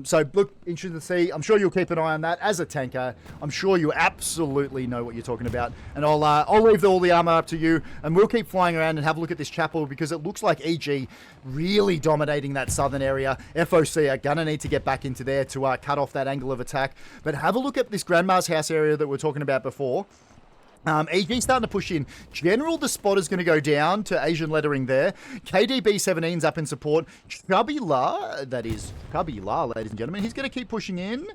So look, interesting to see. I'm sure you'll keep an eye on that. As a tanker, I'm sure you absolutely know what you're talking about. And I'll leave all the armor up to you, and we'll keep flying around and have a look at this chapel, because it looks like EG really dominating that southern area. FOC are gonna need to get back into there to cut off that angle of attack. But have a look at this Grandma's house area that we were talking about before. EG starting to push in. General the Spotter's going to go down to Asian lettering there. KDB17's up in support. Chubby La, that is Chubby La, ladies and gentlemen. He's going to keep pushing in.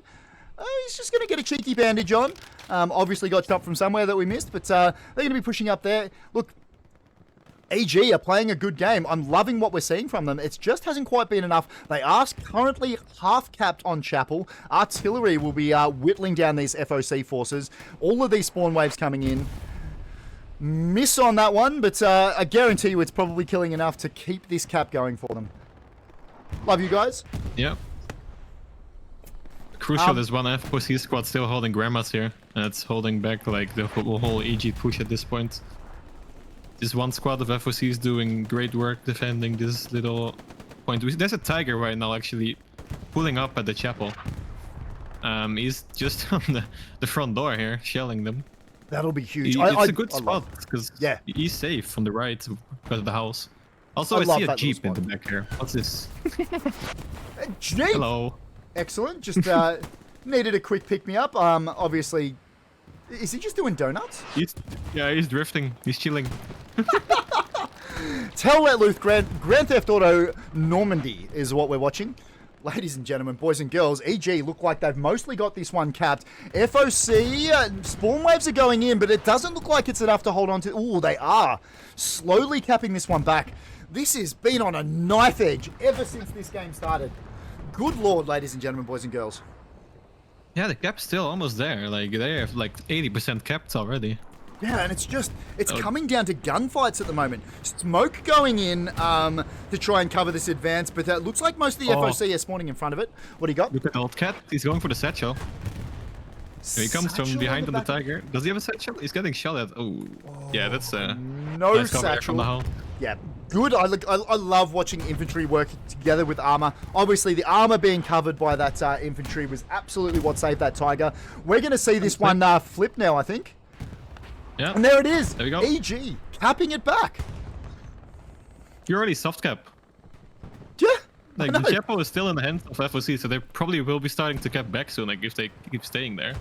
He's just going to get a cheeky bandage on. Obviously got shot from somewhere that we missed, but they're going to be pushing up there. Look, EG are playing a good game. I'm loving what we're seeing from them. It just hasn't quite been enough. They are currently half-capped on Chapel. Artillery will be whittling down these FOC forces. All of these spawn waves coming in. Miss on that one, but I guarantee you it's probably killing enough to keep this cap going for them. Love you guys. Yeah. Crucial, there's one FOC squad still holding Grandmas here, and it's holding back like the whole EG push at this point. This one squad of FOCs doing great work defending this little point. There's a Tiger right now actually pulling up at the chapel. He's just on the front door here, shelling them. That'll be huge. It's a good spot because yeah, he's safe from the right because of the house. Also, I see a Jeep in the back here. What's this? A Jeep? Hello. Excellent. Just needed a quick pick-me-up. Obviously, is he just doing donuts? He's drifting. He's chilling. Tell Let Loose Grand Theft Auto Normandy is what we're watching. Ladies and gentlemen, boys and girls, EG look like they've mostly got this one capped. FOC, spawn waves are going in, but it doesn't look like it's enough to hold on to. Ooh, they are slowly capping this one back. This has been on a knife edge ever since this game started. Good lord, ladies and gentlemen, boys and girls. Yeah, the cap's still almost there. Like, they have like 80% capped already. Yeah, and it's coming down to gunfights at the moment. Smoke going in to try and cover this advance, but it looks like most of the FOC are spawning in front of it. What do you got? Look at Old Cat. He's going for the satchel. Here he comes from behind on the tiger. Does he have a satchel? He's getting shot at. Oh, yeah, that's no nice cover there from the satchel. hull. Yeah, good. I love watching infantry work together with armor. Obviously, the armor being covered by that infantry was absolutely what saved that tiger. We're going to see this one flip now, I think. Yeah. And there it is. There we go. EG capping it back. You're already soft cap. Yeah. Like, I the know. Chapo is still in the hands of FOC, so they probably will be starting to cap back soon, like, if they keep staying there.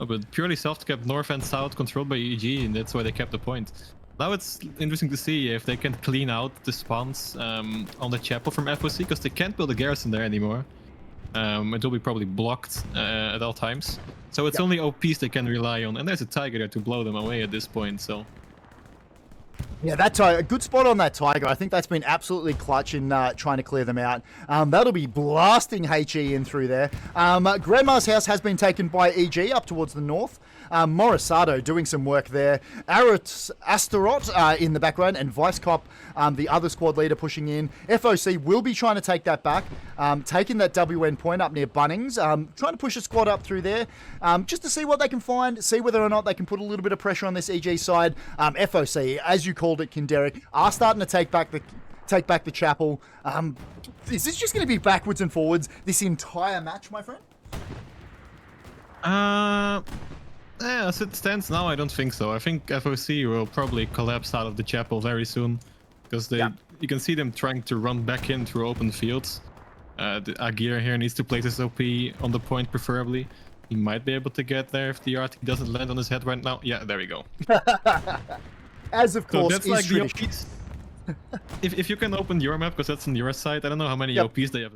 Oh, but purely soft cap north and south controlled by EG, and that's why they kept the point. Now it's interesting to see if they can clean out the spawns on the Chapel from FOC, because they can't build a garrison there anymore. It will be probably blocked at all times. So it's only OPs they can rely on, and there's a tiger there to blow them away at this point, so... Yeah, that tiger, a good spot on that tiger. I think that's been absolutely clutch in trying to clear them out. That'll be blasting HE in through there. Grandma's house has been taken by EG up towards the north. Morisado doing some work there. Astaroth in the background, and Vice Cop, the other squad leader, pushing in. FOC will be trying to take that back, taking that WN point up near Bunnings, trying to push a squad up through there, just to see what they can find, see whether or not they can put a little bit of pressure on this EG side. FOC, as you called it, Kinderic, are starting to take back the chapel. Is this just going to be backwards and forwards this entire match, my friend? Yeah, as it stands now, I don't think so. I think FOC will probably collapse out of the chapel very soon, because you can see them trying to run back in through open fields. The Agir here needs to place his OP on the point, preferably. He might be able to get there if the RT doesn't land on his head right now. Yeah, there we go. As of course, so that's is like the tradition. OPs. if you can open your map, because that's on your side, I don't know how many OPs they have.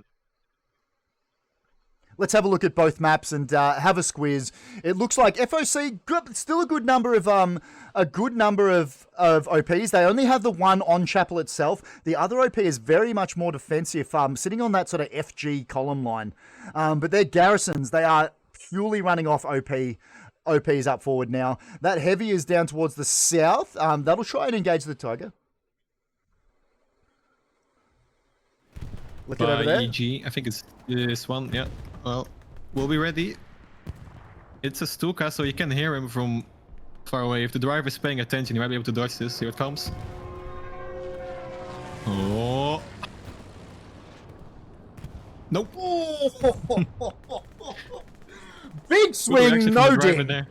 Let's have a look at both maps and have a squiz. It looks like FOC still a good number of OPs. They only have the one on Chapel itself. The other OP is very much more defensive, sitting on that sort of FG column line. But their garrisons, they are purely running off OPs up forward now. That heavy is down towards the south. That'll try and engage the tiger. Look at over there. EG, I think it's this one, yeah. Well, we'll be ready. It's a Stuka, so you can hear him from far away. If the driver is paying attention, you might be able to dodge this. Here it comes. Oh. Nope. Big swing, no ding. There.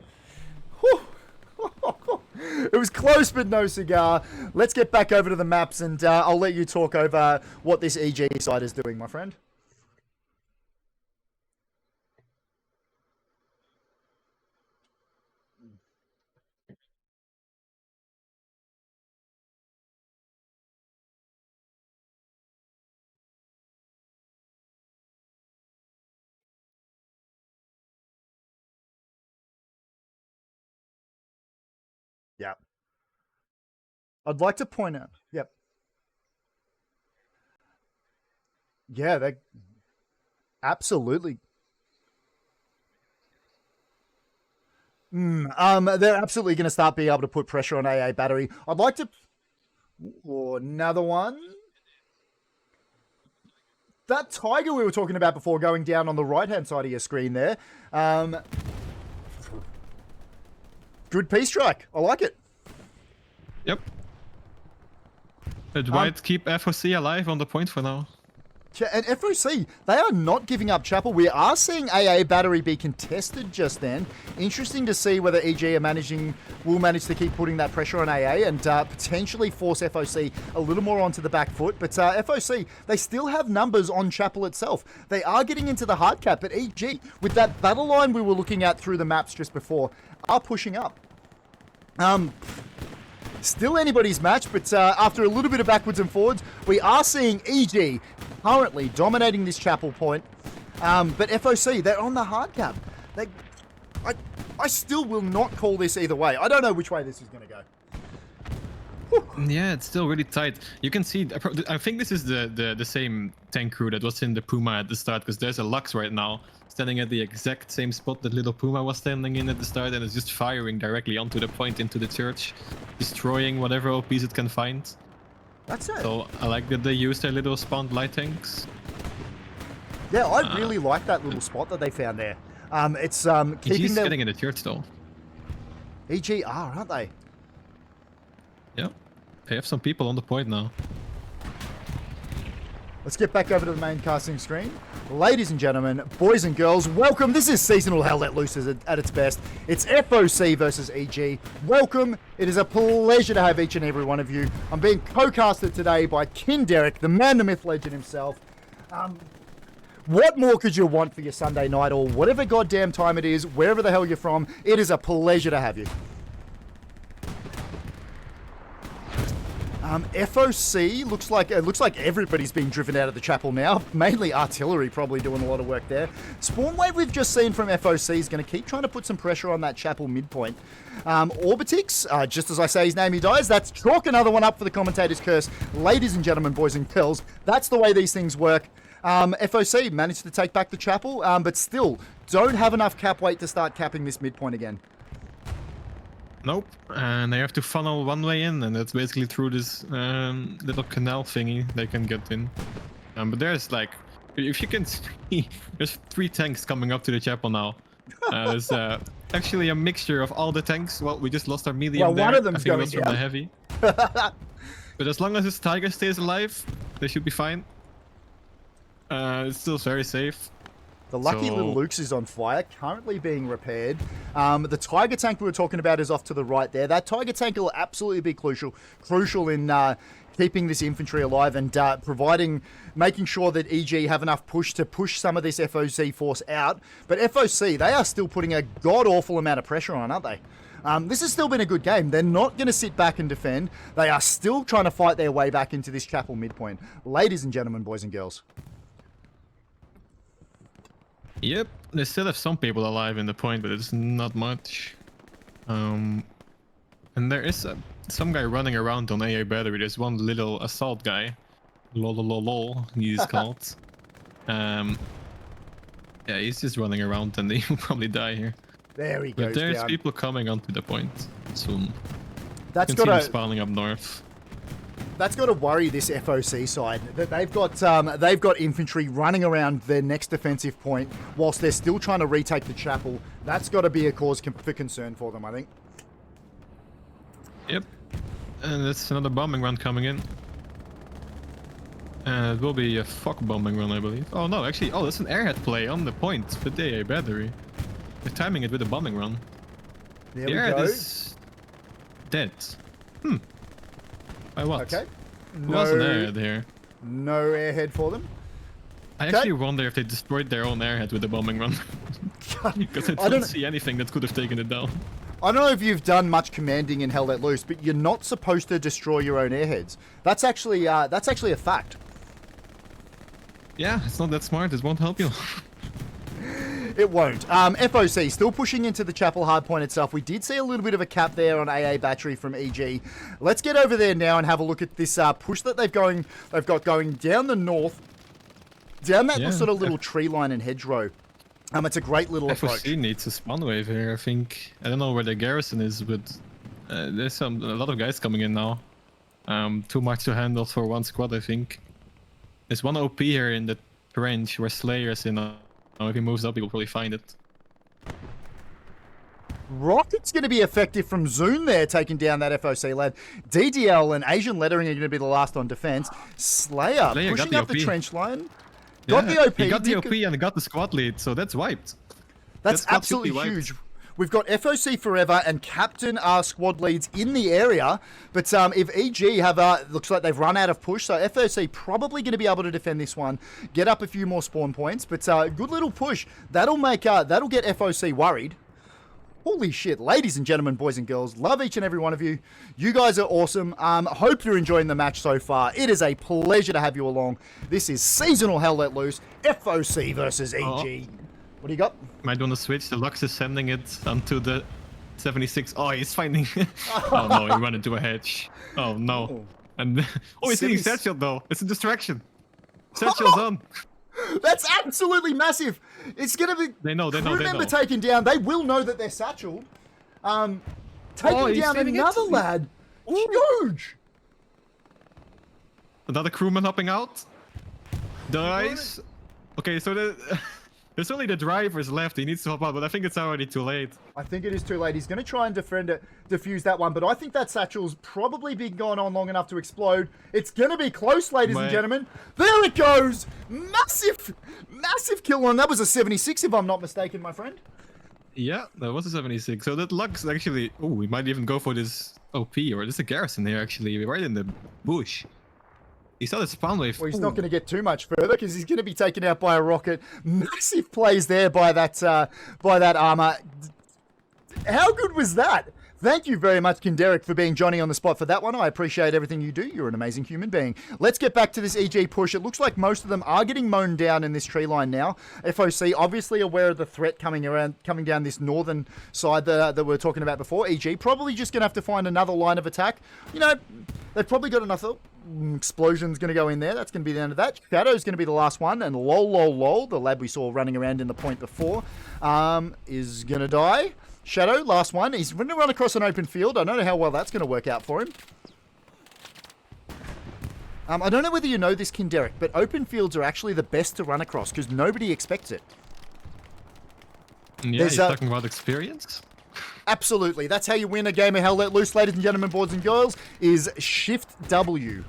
It was close, but no cigar. Let's get back over to the maps, and I'll let you talk over what this EG side is doing, my friend. Yeah. I'd like to point out. Yep. Yeah, they absolutely. They're absolutely going to start being able to put pressure on AA battery. I'd like to. Oh, another one. That tiger we were talking about before going down on the right-hand side of your screen there. Good P strike. I like it. Yep. It might keep FOC alive on the point for now. And FOC, they are not giving up Chapel. We are seeing AA battery be contested just then. Interesting to see whether EG will manage to keep putting that pressure on AA and potentially force FOC a little more onto the back foot. But FOC, they still have numbers on Chapel itself. They are getting into the hard cap, but EG, with that battle line we were looking at through the maps just before, are pushing up. still anybody's match, but after a little bit of backwards and forwards, we are seeing EG currently dominating this chapel point. But FOC, they're on the hard cap. I still will not call this either way. I don't know which way this is going to go. Yeah, it's still really tight. You can see, I think this is the same tank crew that was in the Puma at the start, because there's a Lux right now standing at the exact same spot that little Puma was standing in at the start, and it's just firing directly onto the point into the church, destroying whatever OPs it can find. That's it. So I like that they use their little spawned light tanks. Yeah, I really like that little spot that they found there. It's keeping EG's them... getting in the church though. EG are, aren't they? Yep. They have some people on the point now. Let's get back over to the main casting screen. Ladies and gentlemen, boys and girls, welcome. This is Seasonal Hell Let Loose at its best. It's FOC versus EG. Welcome. It is a pleasure to have each and every one of you. I'm being co-casted today by Kin Derek, the man, the myth, legend himself. What more could you want for your Sunday night, or whatever goddamn time it is, wherever the hell you're from? It is a pleasure to have you. FOC looks like everybody's being driven out of the chapel now. Mainly artillery probably doing a lot of work there. Spawn wave we've just seen from FOC is going to keep trying to put some pressure on that chapel midpoint. Orbitix, just as I say his name, he dies. That's chalk another one up for the commentator's curse. Ladies and gentlemen, boys and girls, that's the way these things work. FOC managed to take back the chapel, but still don't have enough cap weight to start capping this midpoint again. Nope, and they have to funnel one way in, and that's basically through this little canal thingy they can get in. But there's like, if you can see, there's 3 tanks coming up to the chapel now. There's actually a mixture of all the tanks. Well, we just lost our medium there. One of them's I think going it was from down. the heavy. But as long as this Tiger stays alive, they should be fine. It's still very safe. The lucky little Luke's is on fire, currently being repaired. The Tiger tank we were talking about is off to the right there. That Tiger tank will absolutely be crucial in keeping this infantry alive and making sure that EG have enough push to push some of this FOC force out. But FOC, they are still putting a god-awful amount of pressure on, aren't they? This has still been a good game. They're not going to sit back and defend. They are still trying to fight their way back into this chapel midpoint. Ladies and gentlemen, boys and girls. Yep, they still have some people alive in the point, but it's not much. And there is some guy running around on AA battery. There's one little assault guy. Lol, he's called. Yeah, he's just running around and he will probably die here. There he goes. But there's down. people coming onto the point soon. That's you can see got them spawning up north. That's got to worry this FOC side, that they've got infantry running around their next defensive point whilst they're still trying to retake the chapel. That's got to be a cause for concern for them, I think. Yep, and that's another bombing run coming in. It will be a FOC bombing run, I believe. Oh no, actually, that's an airhead play on the point with the AA battery. They're timing it with a bombing run. There The we airhead go. is dead. By what? Okay. Who was an airhead here? No airhead for them. I Okay. actually wonder if they destroyed their own airhead with the bombing run. Because I don't- don't see anything that could have taken it down. I don't know if you've done much commanding in Hell Let Loose, but you're not supposed to destroy your own airheads. That's actually a fact. Yeah, it's not that smart. It won't help you. It won't. FOC still pushing into the chapel hardpoint itself. We did see a little bit of a cap there on AA battery from EG. Let's get over there now and have a look at this push that they've got going down the north, down that sort of little tree line and hedgerow. It's a great little approach. FOC needs a spawn wave here, I think. I don't know where the garrison is, but there's a lot of guys coming in now. Too much to handle for one squad, I think. There's one OP here in the range where Slayer's in. If he moves up, he will probably find it. Rocket's going to be effective from Zune there, taking down that FOC lad. DDL and Asian Lettering are going to be the last on defense. Slayer pushing got up the the OP. trench line. Got the OP. He got the did OP and got the squad lead, so that's wiped. That's That squad should be absolutely wiped. huge. We've got FOC Forever and Captain are squad leads in the area, but if EG have looks like they've run out of push, so FOC probably going to be able to defend this one, get up a few more spawn points, but good little push. That'll get FOC worried. Holy shit, ladies and gentlemen, boys and girls, love each and every one of you. You guys are awesome. Hope you're enjoying the match so far. It is a pleasure to have you along. This is Seasonal Hell Let Loose, FOC versus EG. What do you got? Might want to switch. The Lux is sending it onto the 76. Oh, he's finding... oh no, he ran into a hedge. Oh no. And he's hitting Satchel though. It's a distraction. Satchel's on. That's absolutely massive. It's going to be... They know. Remember taken down. They will know that they're satcheled. Taking down another lad. Huge. Another crewman hopping out. Dies. Okay, so there's only the drivers left. He needs to hop out, but I think it's already too late. I think it is too late. He's going to try and defuse that one, but I think that satchel's probably been going on long enough to explode. It's going to be close, ladies and gentlemen. There it goes. Massive kill on. That was a 76, if I'm not mistaken, my friend. Yeah, that was a 76. So that Lux actually... Oh, we might even go for this OP, or there's a garrison here, actually, right in the bush. He saw the spawn wave. Well, he's not going to get too much further because he's going to be taken out by a rocket. Massive plays there by that armor. How good was that? Thank you very much, Kinderic, for being Johnny on the spot for that one. I appreciate everything you do. You're an amazing human being. Let's get back to this EG push. It looks like most of them are getting mown down in this tree line now. FOC obviously aware of the threat coming down this northern side that we were talking about before. EG probably just going to have to find another line of attack. You know, they've probably got enough... Explosion's going to go in there. That's going to be the end of that. Shadow's going to be the last one. And lol, the lad we saw running around in the point before, is going to die. Shadow, last one. He's running around across an open field. I don't know how well that's going to work out for him. I don't know whether you know this, Kinderic, but open fields are actually the best to run across because nobody expects it. Yeah, he's talking about experience. Absolutely. That's how you win a game of Hell Let Loose, ladies and gentlemen, boys and girls, is Shift W.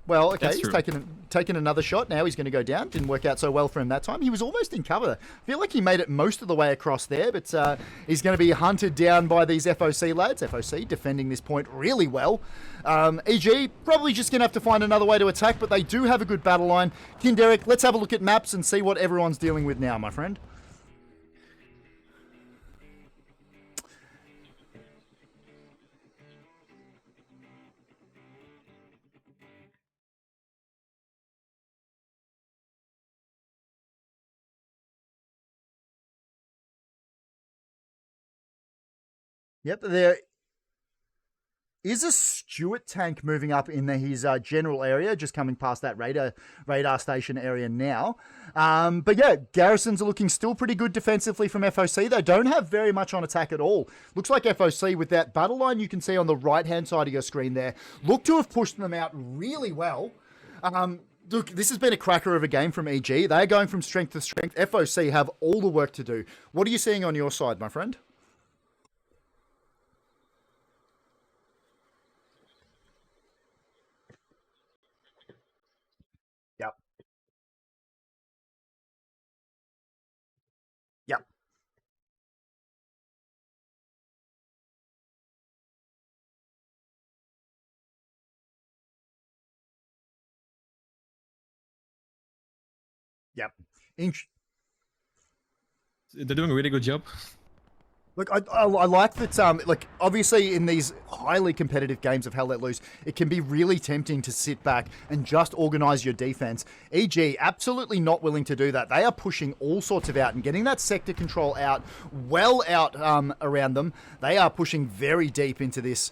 Well, okay, he's taken another shot. Now he's going to go down. Didn't work out so well for him that time. He was almost in cover. I feel like he made it most of the way across there, but he's going to be hunted down by these FOC lads. FOC defending this point really well. EG probably just going to have to find another way to attack, but they do have a good battle line. Kinderic, let's have a look at maps and see what everyone's dealing with now, my friend. Yep, there is a Stuart tank moving up in his general area, just coming past that radar station area now. But yeah, garrisons are looking still pretty good defensively from FOC. They don't have very much on attack at all. Looks like FOC, with that battle line you can see on the right-hand side of your screen there, look to have pushed them out really well. Look, this has been a cracker of a game from EG. They're going from strength to strength. FOC have all the work to do. What are you seeing on your side, my friend? Yep. Yep. Yep. They're doing a really good job. Look, I like that, like, obviously in these highly competitive games of Hell Let Loose, it can be really tempting to sit back and just organize your defense. EG, absolutely not willing to do that. They are pushing all sorts of out and getting that sector control out, well out around them. They are pushing very deep into this.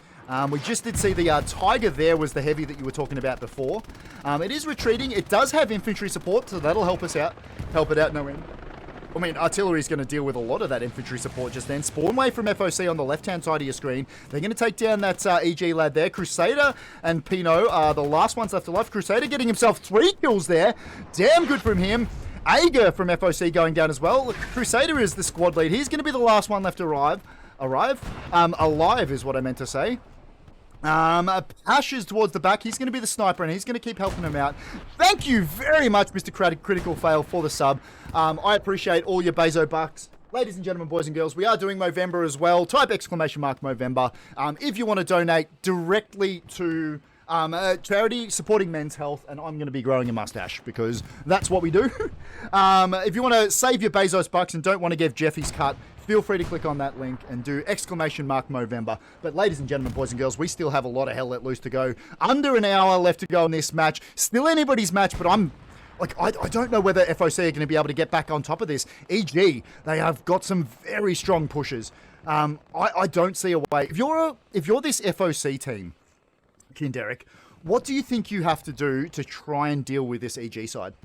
We just did see the Tiger there was the heavy that you were talking about before. It is retreating. It does have infantry support, so that'll help us out. Help it out no end. I mean, artillery is going to deal with a lot of that infantry support just then. Spawn wave from FOC on the left-hand side of your screen. They're going to take down that EG lad there. Crusader and Pino are the last ones left alive. Crusader getting himself 3 kills there. Damn good from him. Ager from FOC going down as well. Crusader is the squad lead. He's going to be the last one left to alive is what I meant to say. Ash is towards the back. He's going to be the sniper and he's going to keep helping him out. Thank you very much, Mr. Critical Fail, for the sub. I appreciate all your Bezo bucks. Ladies and gentlemen, boys and girls, we are doing Movember as well. Type ! Movember. If you want to donate directly to a charity supporting men's health, and I'm going to be growing a mustache because that's what we do. If you want to save your Bezos bucks and don't want to give Jeff his cut, feel free to click on that link and do !Movember. But ladies and gentlemen, boys and girls, we still have a lot of Hell Let Loose to go. Under an hour left to go in this match. Still anybody's match, but I don't know whether FOC are going to be able to get back on top of this. EG, they have got some very strong pushes. I don't see a way. If you're this FOC team, Derek, what do you think you have to do to try and deal with this EG side?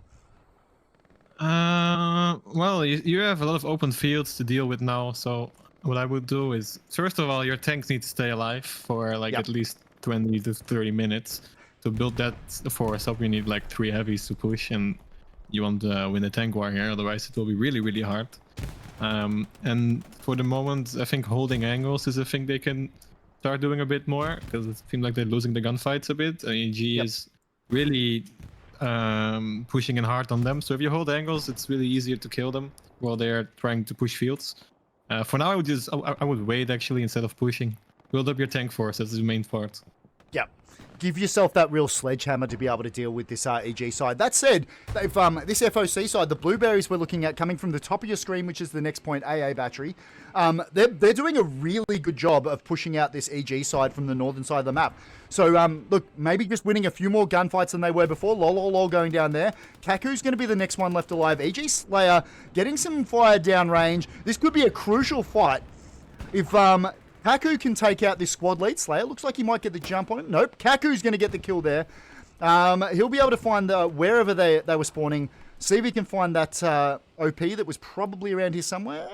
Well, you have a lot of open fields to deal with now. So what I would do is, first of all, your tanks need to stay alive for like at least 20 to 30 minutes. To build that force up, you need like 3 heavies to push, and you want to win a tank war here. Otherwise, it will be really, really hard. And for the moment, I think holding angles is a thing they can start doing a bit more, because it seems like they're losing the gunfights a bit. EG is really pushing in hard on them. So if you hold angles, it's really easier to kill them while they're trying to push fields. For now, I would wait actually instead of pushing. Build up your tank force. That's the main part. Yeah. Give yourself that real sledgehammer to be able to deal with this EG side. That said, they've this FOC side, the blueberries we're looking at coming from the top of your screen, which is the next point AA battery, they're doing a really good job of pushing out this EG side from the northern side of the map. So, look, maybe just winning a few more gunfights than they were before. Lol going down there. Kaku's going to be the next one left alive. EG Slayer getting some fire down range. This could be a crucial fight. If Kaku can take out this squad lead. Slayer looks like he might get the jump on it. Nope. Kaku's going to get the kill there. He'll be able to find wherever they were spawning. See if he can find that OP that was probably around here somewhere.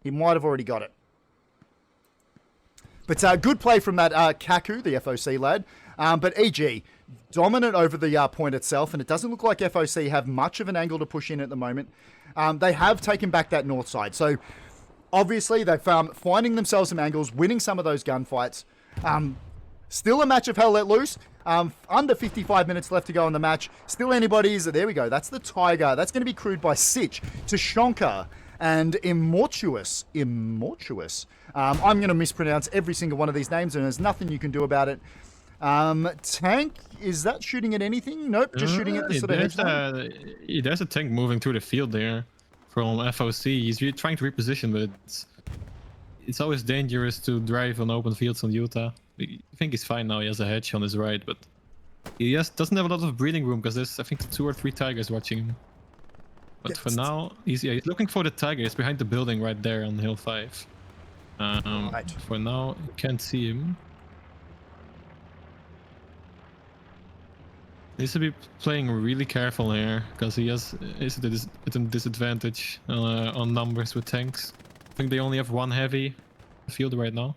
He might have already got it. But good play from that Kaku, the FOC lad. But EG, dominant over the point itself, and it doesn't look like FOC have much of an angle to push in at the moment. They have taken back that north side. So obviously, they've finding themselves some angles, winning some of those gunfights. Still a match of Hell Let Loose. Under 55 minutes left to go in the match. Still anybody's. There we go. That's the Tiger. That's going to be crewed by Sitch, Tashonka, and Immortuous. I'm going to mispronounce every single one of these names, and there's nothing you can do about it. Tank, is that shooting at anything? Nope, just shooting at the sort of hedge. There's a tank moving through the field there. From FOC, he's really trying to reposition, but it's always dangerous to drive on open fields on Utah. I think he's fine now. He has a hedge on his right, but he doesn't have a lot of breathing room because there's, I think, 2 or 3 tigers watching him. But for now, he's looking for the tiger. He's behind the building right there on hill 5. Right. For now, you can't see him. Needs to be playing really careful here, because he is at a disadvantage on numbers with tanks. I think they only have 1 heavy in the field right now.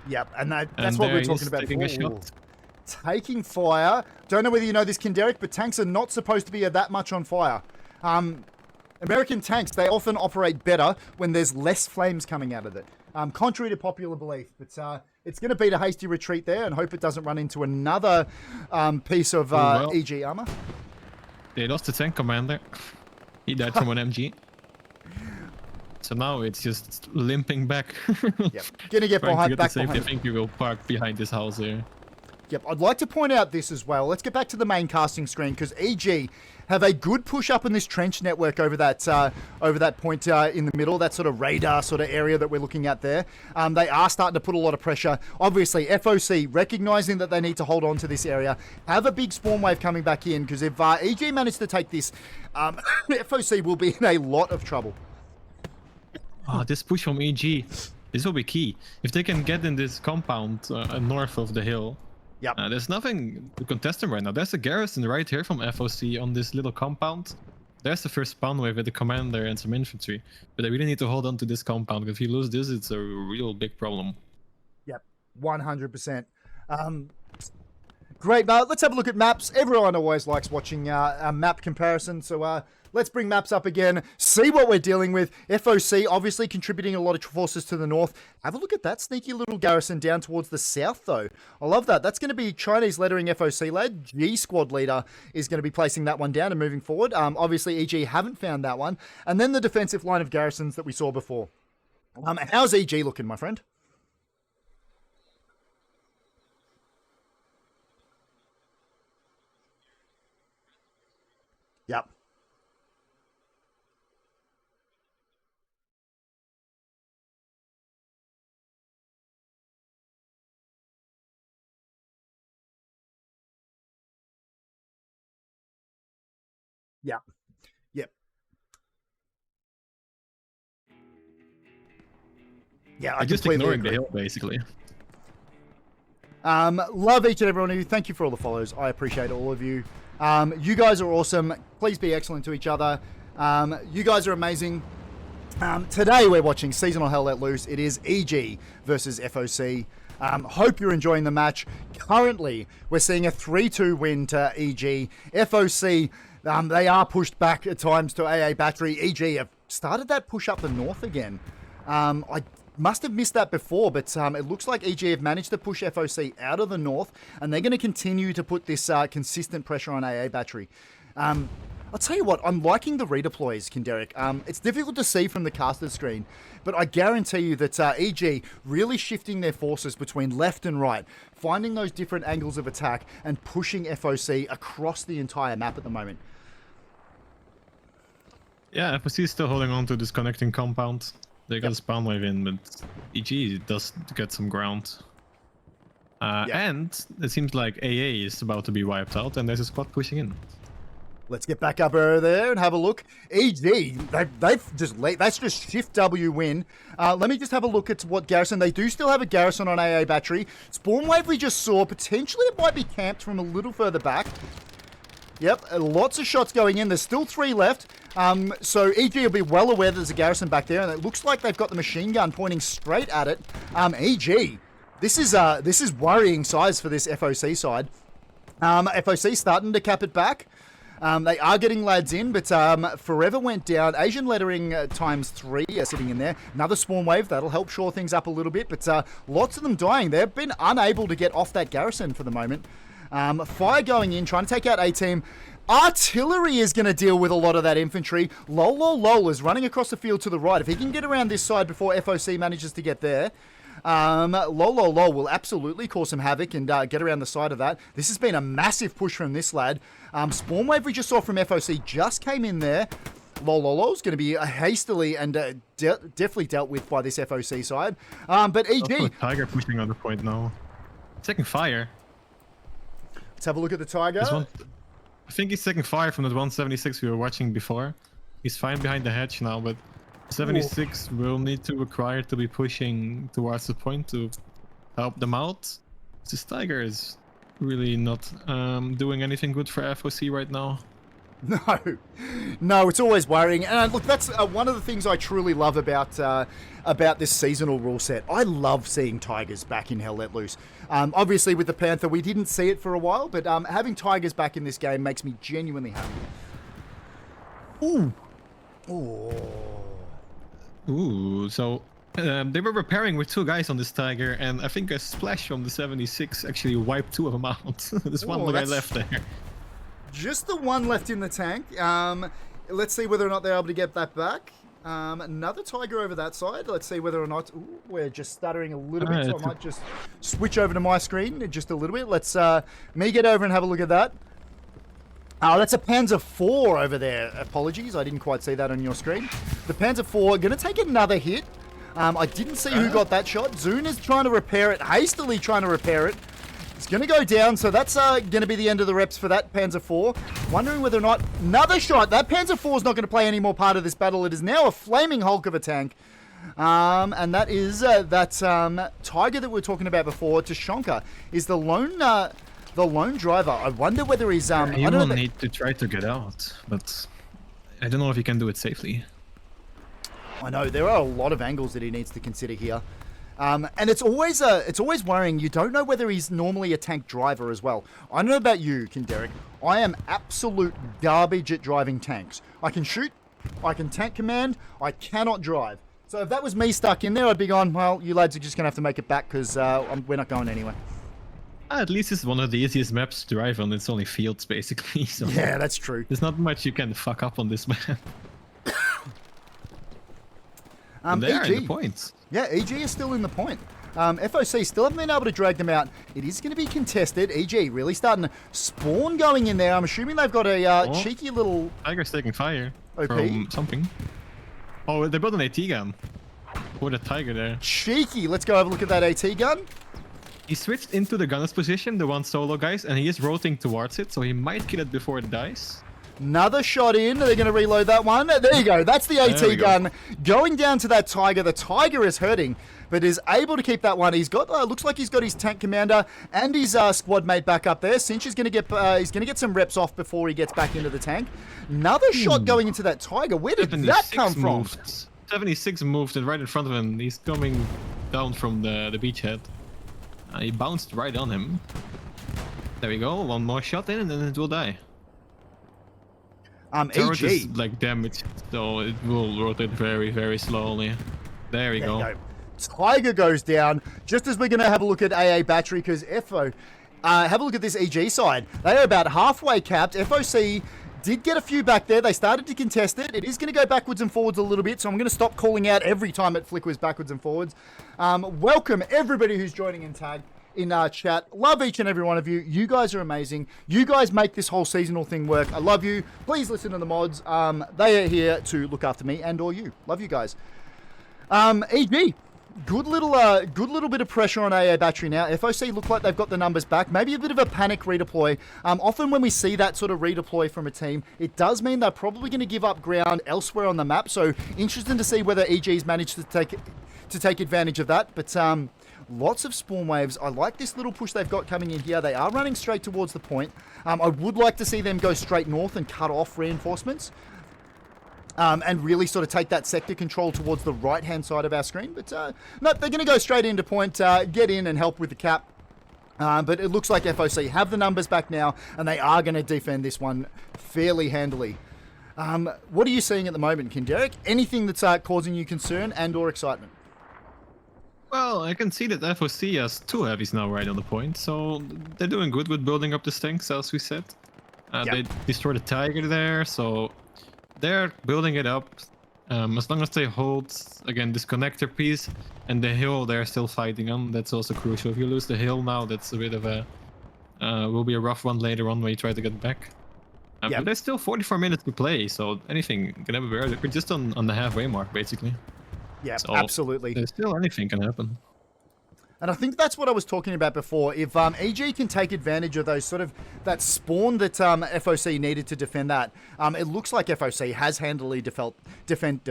Yep, and that's what we're talking about. Taking a shot. Taking fire. Don't know whether you know this, Derek, but tanks are not supposed to be that much on fire. American tanks, they often operate better when there's less flames coming out of it. Contrary to popular belief, but it's going to beat a hasty retreat there, and hope it doesn't run into another piece of EG armor. They lost the tank commander. He died from an MG. So now it's just limping back. Yep, gonna get behind. I think we will park behind this house here. Yep, I'd like to point out this as well. Let's get back to the main casting screen, because EG have a good push up in this trench network over that point in the middle, that sort of radar sort of area that we're looking at there. They are starting to put a lot of pressure. Obviously, FOC, recognizing that they need to hold on to this area, have a big spawn wave coming back in, because if EG manage to take this, FOC will be in a lot of trouble. This push from EG, this will be key. If they can get in this compound north of the hill, yep. There's nothing to contest them right now. There's a garrison right here from FOC on this little compound. There's the first spawn wave with the commander and some infantry. But they really need to hold on to this compound. If you lose this, it's a real big problem. Yep, 100%. Great. Now, let's have a look at maps. Everyone always likes watching a map comparison. So let's bring maps up again, see what we're dealing with. FOC obviously contributing a lot of forces to the north. Have a look at that sneaky little garrison down towards the south, though. I love that. That's going to be Chinese lettering FOC lad. G squad leader is going to be placing that one down and moving forward. Obviously, EG haven't found that one. And then the defensive line of garrisons that we saw before. How's EG looking, my friend? Yep. Yeah. Yep. Yeah, I They're just completely ignoring agree. the hill, basically. Love each and every one of you. Thank you for all the follows. I appreciate all of you. You guys are awesome. Please be excellent to each other. You guys are amazing. Today we're watching Seasonal Hell Let Loose. It is EG versus FOC. Hope you're enjoying the match. Currently, we're seeing a 3-2 win to EG. FOC, they are pushed back at times to AA Battery. EG have started that push up the north again. I must have missed that before, but it looks like EG have managed to push FOC out of the north, and they're going to continue to put this consistent pressure on AA Battery. I'll tell you what, I'm liking the redeploys, Kinderic. It's difficult to see from the caster screen, but I guarantee you that EG really shifting their forces between left and right, finding those different angles of attack, and pushing FOC across the entire map at the moment. Yeah, FOC is still holding on to this connecting compound. They got a spawn wave in, but EG does get some ground. And it seems like AA is about to be wiped out, and there's a squad pushing in. Let's get back up over there and have a look. EG, that's just shift W win. Let me just have a look at what garrison. They do still have a garrison on AA Battery. Spawn wave we just saw. Potentially it might be camped from a little further back. Yep, lots of shots going in. There's still 3 left. So EG will be well aware that there's a garrison back there, and it looks like they've got the machine gun pointing straight at it. EG, this is worrying size for this FOC side. FOC starting to cap it back. They are getting lads in, but Forever went down. Asian lettering ×3 are sitting in there. Another spawn wave, that'll help shore things up a little bit, but lots of them dying. They've been unable to get off that garrison for the moment. Fire going in, trying to take out A-Team. Artillery is going to deal with a lot of that infantry. Lol is running across the field to the right. If he can get around this side before FOC manages to get there, Lol will absolutely cause some havoc and get around the side of that. This has been a massive push from this lad. Spawn wave we just saw from FOC just came in there. Lol's going to be hastily and definitely dealt with by this FOC side. But EG... Also, Tiger pushing on the point now. Taking fire. Let's have a look at the Tiger. I think he's taking fire from the 176 we were watching before. He's fine behind the hedge now, but 76 will need to require to be pushing towards the point to help them out. This Tiger is really not doing anything good for FOC right now. No, it's always worrying. And look, that's one of the things I truly love about this seasonal rule set. I love seeing Tigers back in Hell Let Loose. Obviously, with the Panther, we didn't see it for a while, but having Tigers back in this game makes me genuinely happy. Ooh. Ooh, so they were repairing with 2 guys on this Tiger, and I think a splash from the 76 actually wiped 2 of them out. There's one guy left there. Just the one left in the tank. Let's see whether or not they're able to get that back. Another Tiger over that side. Let's see whether or not... Ooh, we're just stuttering a little bit, so I might just switch over to my screen just a little bit. Let's me get over and have a look at that. Oh, that's a Panzer IV over there. Apologies, I didn't quite see that on your screen. The Panzer IV going to take another hit. I didn't see who got that shot. Zune is trying to repair it, hastily trying to repair it. It's going to go down, so that's going to be the end of the reps for that Panzer IV. Wondering whether or not... Another shot! That Panzer IV is not going to play any more part of this battle. It is now a flaming hulk of a tank. And that is that Tiger that we were talking about before, Tashonka, is the lone driver. I wonder whether he's... he will need to try to get out, but I don't know if he can do it safely. I know, there are a lot of angles that he needs to consider here. And it's always worrying. You don't know whether he's normally a tank driver as well. I don't know about you, Kinderic. I am absolute garbage at driving tanks. I can shoot, I can tank command, I cannot drive. So if that was me stuck in there, I'd be going, well, you lads are just going to have to make it back because we're not going anywhere. At least it's one of the easiest maps to drive on. It's only fields, basically. So yeah, that's true. There's not much you can fuck up on this map. And they are in the points. Yeah, EG is still in the point. FOC still haven't been able to drag them out. It is going to be contested. EG really starting to spawn going in there. I'm assuming they've got a cheeky little... Tiger's taking fire OP from something. Oh, they brought an AT gun. Or the Tiger there. Cheeky. Let's go have a look at that AT gun. He switched into the gunner's position, the one solo guys, and he is rotating towards it, so he might kill it before it dies. Another shot in. They're going to reload that one. There you go. That's the AT gun going down to that Tiger. The Tiger is hurting, but is able to keep that one. He's got looks like he's got his tank commander and his squad mate back up there. Cinch is going to get some reps off before he gets back into the tank. Another shot going into that Tiger. Where did that come from? 76 moved and right in front of him. He's coming down from the beachhead. He bounced right on him. There we go. One more shot in and then it will die. Turret is like damaged, so it will rotate very, very slowly. There we go. Tiger goes down. Just as we're going to have a look at AA Battery, because FO, have a look at this EG side. They are about halfway capped. FOC did get a few back there. They started to contest it. It is going to go backwards and forwards a little bit, so I'm going to stop calling out every time it flickers backwards and forwards. Welcome everybody who's joining in tag. In chat. Love each and every one of you. You guys are amazing. You guys make this whole seasonal thing work. I love you. Please listen to the mods. They are here to look after me and or you. Love you guys. EG. Good little bit of pressure on AA Battery now. FOC look like they've got the numbers back. Maybe a bit of a panic redeploy. Often when we see that sort of redeploy from a team, it does mean they're probably going to give up ground elsewhere on the map. So interesting to see whether EG's managed to take advantage of that. But lots of spawn waves. I like this little push they've got coming in here. They are running straight towards the point. I would like to see them go straight north and cut off reinforcements. And really sort of take that sector control towards the right-hand side of our screen. But no, they're going to go straight into point, get in and help with the cap. But it looks like FOC have the numbers back now, and they are going to defend this one fairly handily. What are you seeing at the moment, Kinderek? Anything that's causing you concern and or excitement? Well, I can see that FOC has 2 heavies now right on the point, so they're doing good with building up the tanks, as we said. They destroyed the Tiger there, so they're building it up. As long as they hold, again, this connector piece and the hill they're still fighting on, that's also crucial. If you lose the hill now, that's a bit of a... will be a rough one later on when you try to get back. But there's still 44 minutes to play, so anything can happen. We're just on the halfway mark, basically. Yeah, so absolutely. There's still anything can happen. And I think that's what I was talking about before. If EG can take advantage of those sort of that spawn that FOC needed to defend that, it looks like FOC has handily defended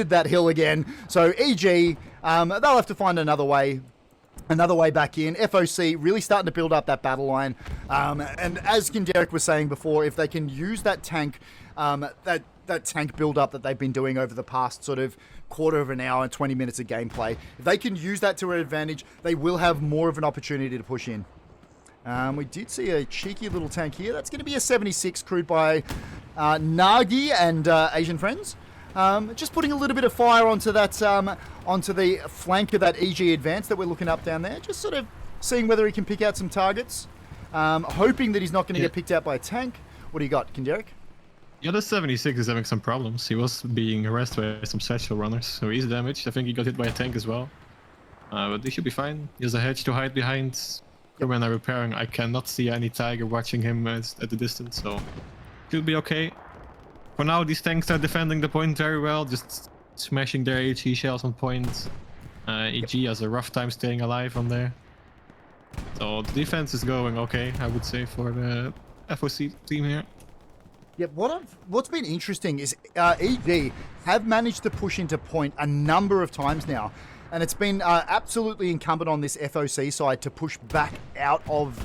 that hill again. So EG, they'll have to find another way back in. FOC really starting to build up that battle line. And as Kinderek was saying before, if they can use that tank, that tank build up that they've been doing over the past sort of quarter of an hour and 20 minutes of gameplay, if they can use that to their advantage, they will have more of an opportunity to push in. We did see a cheeky little tank here. That's going to be a 76 crewed by Nagi and Asian friends. Just putting a little bit of fire onto that, onto the flank of that EG advance that we're looking up down there. Just sort of seeing whether he can pick out some targets. Hoping that he's not going to get picked out by a tank. What do you got, Kinderek? Yeah, the 76 is having some problems. He was being harassed by some satchel runners, so he's damaged. I think he got hit by a tank as well. But he should be fine. He has a hedge to hide behind. When I'm repairing, I cannot see any Tiger watching him at the distance, so should be okay. For now, these tanks are defending the point very well, just smashing their HE shells on point. EG has a rough time staying alive on there. So the defense is going okay, I would say, for the FOC team here. Yeah, what's been interesting is EG have managed to push into point a number of times now. And it's been absolutely incumbent on this FOC side to push back out of,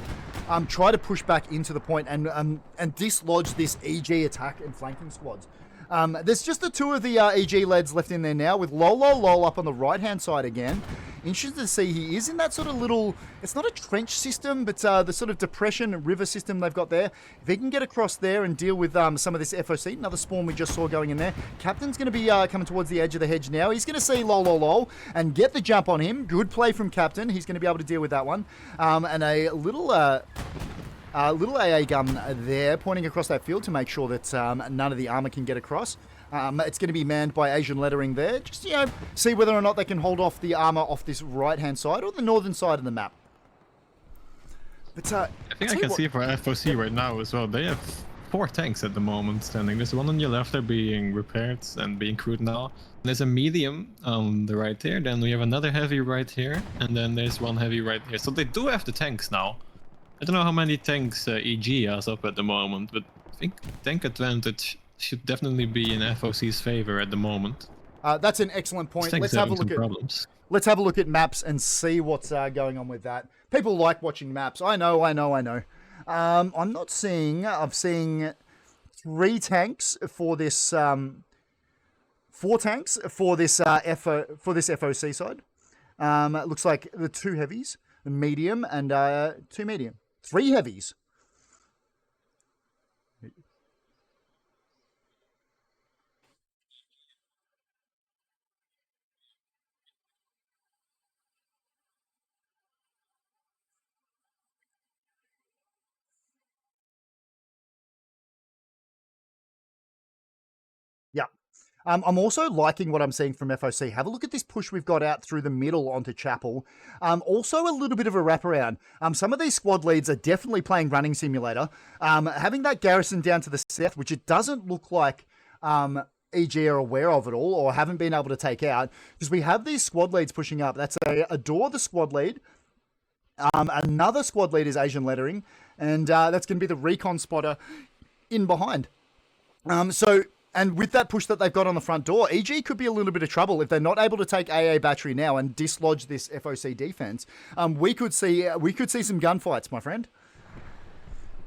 try to push back into the point and dislodge this EG attack and flanking squads. There's just the 2 of the EG leads left in there now with Lol up on the right-hand side again. Interesting to see he is in that sort of little, it's not a trench system, but the sort of depression river system they've got there. If he can get across there and deal with some of this FOC, another spawn we just saw going in there. Captain's going to be coming towards the edge of the hedge now. He's going to see Lol and get the jump on him. Good play from Captain. He's going to be able to deal with that one. And a little AA gun there pointing across that field to make sure that none of the armor can get across. It's going to be manned by Asian lettering there. Just, you know, see whether or not they can hold off the armor off this right-hand side or the northern side of the map. But I think I can see for FOC right now as well. They have 4 tanks at the moment standing. There's one on your left, they're being repaired and being crewed now. There's a medium on the right here. Then we have another heavy right here. And then there's one heavy right here. So they do have the tanks now. I don't know how many tanks EG has up at the moment, but think tank advantage should definitely be in FOC's favor at the moment. That's an excellent point. Tank's Let's have a having look some at problems. let's have a look at maps and see what's going on with that. People like watching maps. I know. I'm not seeing. I'm seeing 3 tanks for this. 4 tanks for this FOC side. It looks like the 2 heavies, the medium, and 2 medium. 3 heavies. Yeah. I'm also liking what I'm seeing from FOC. Have a look at this push we've got out through the middle onto Chapel. Also a little bit of a wraparound. Some of these squad leads are definitely playing Running Simulator. Having that garrison down to the south, which it doesn't look like EG are aware of at all or haven't been able to take out, because we have these squad leads pushing up. That's a door, the squad lead. Another squad lead is Asian lettering, and that's going to be the recon spotter in behind. And with that push that they've got on the front door, EG could be a little bit of trouble if they're not able to take AA battery now and dislodge this FOC defense. We could see some gunfights, my friend.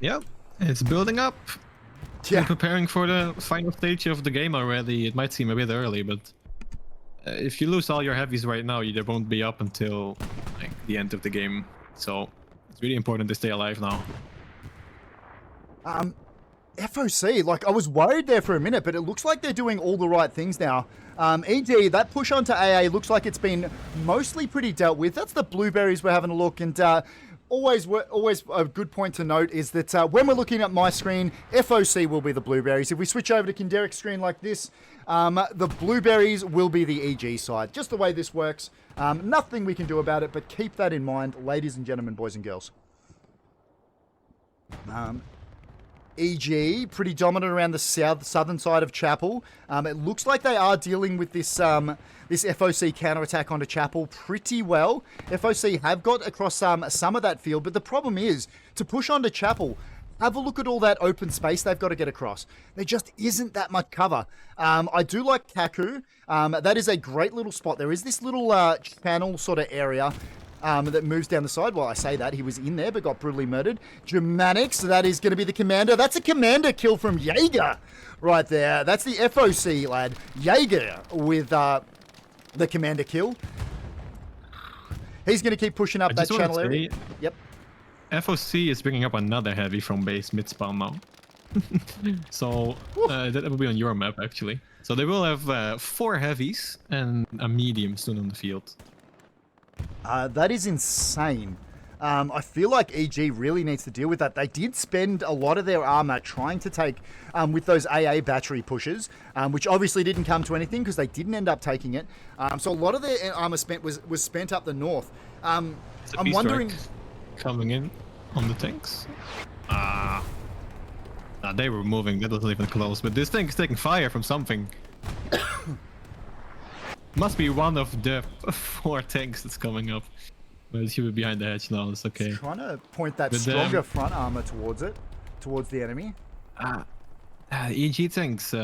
Yep, it's building up. Yeah. We're preparing for the final stage of the game already. It might seem a bit early, but if you lose all your heavies right now, they won't be up until like the end of the game. So it's really important to stay alive now. FOC, like I was worried there for a minute, but it looks like they're doing all the right things now. EG, that push onto AA looks like it's been mostly pretty dealt with. That's the blueberries we're having a look, and always a good point to note is that when we're looking at my screen, FOC will be the blueberries. If we switch over to Kinderek's screen like this, the blueberries will be the EG side. Just the way this works. Nothing we can do about it, but keep that in mind, ladies and gentlemen, boys and girls. EG, pretty dominant around the southern side of Chapel. It looks like they are dealing with this this FOC counterattack onto Chapel pretty well. FOC have got across some of that field, but the problem is, to push onto Chapel, have a look at all that open space they've got to get across. There just isn't that much cover. I do like Kaku. That is a great little spot. There is this little channel sort of area that moves down the side. Well, I say that. He was in there, but got brutally murdered. Germanics, that is going to be the commander. That's a commander kill from Jaeger right there. That's the FOC, lad. Jaeger with the commander kill. He's going to keep pushing up that channel area. Yep. FOC is bringing up another heavy from base mid-spawn now. So that will be on your map, actually. So they will have 4 heavies and a medium soon on the field. That is insane. I feel like EG really needs to deal with that. They did spend a lot of their armor trying to take with those AA battery pushes, which obviously didn't come to anything because they didn't end up taking it. So a lot of their armor spent was spent up the north. I'm wondering, coming in on the tanks. They were moving. That wasn't even close. But this tank is taking fire from something. Must be one of the 4 tanks that's coming up. But she was behind the hedge now. It's okay. Trying to point that stronger front armor towards it, towards the enemy. EG tanks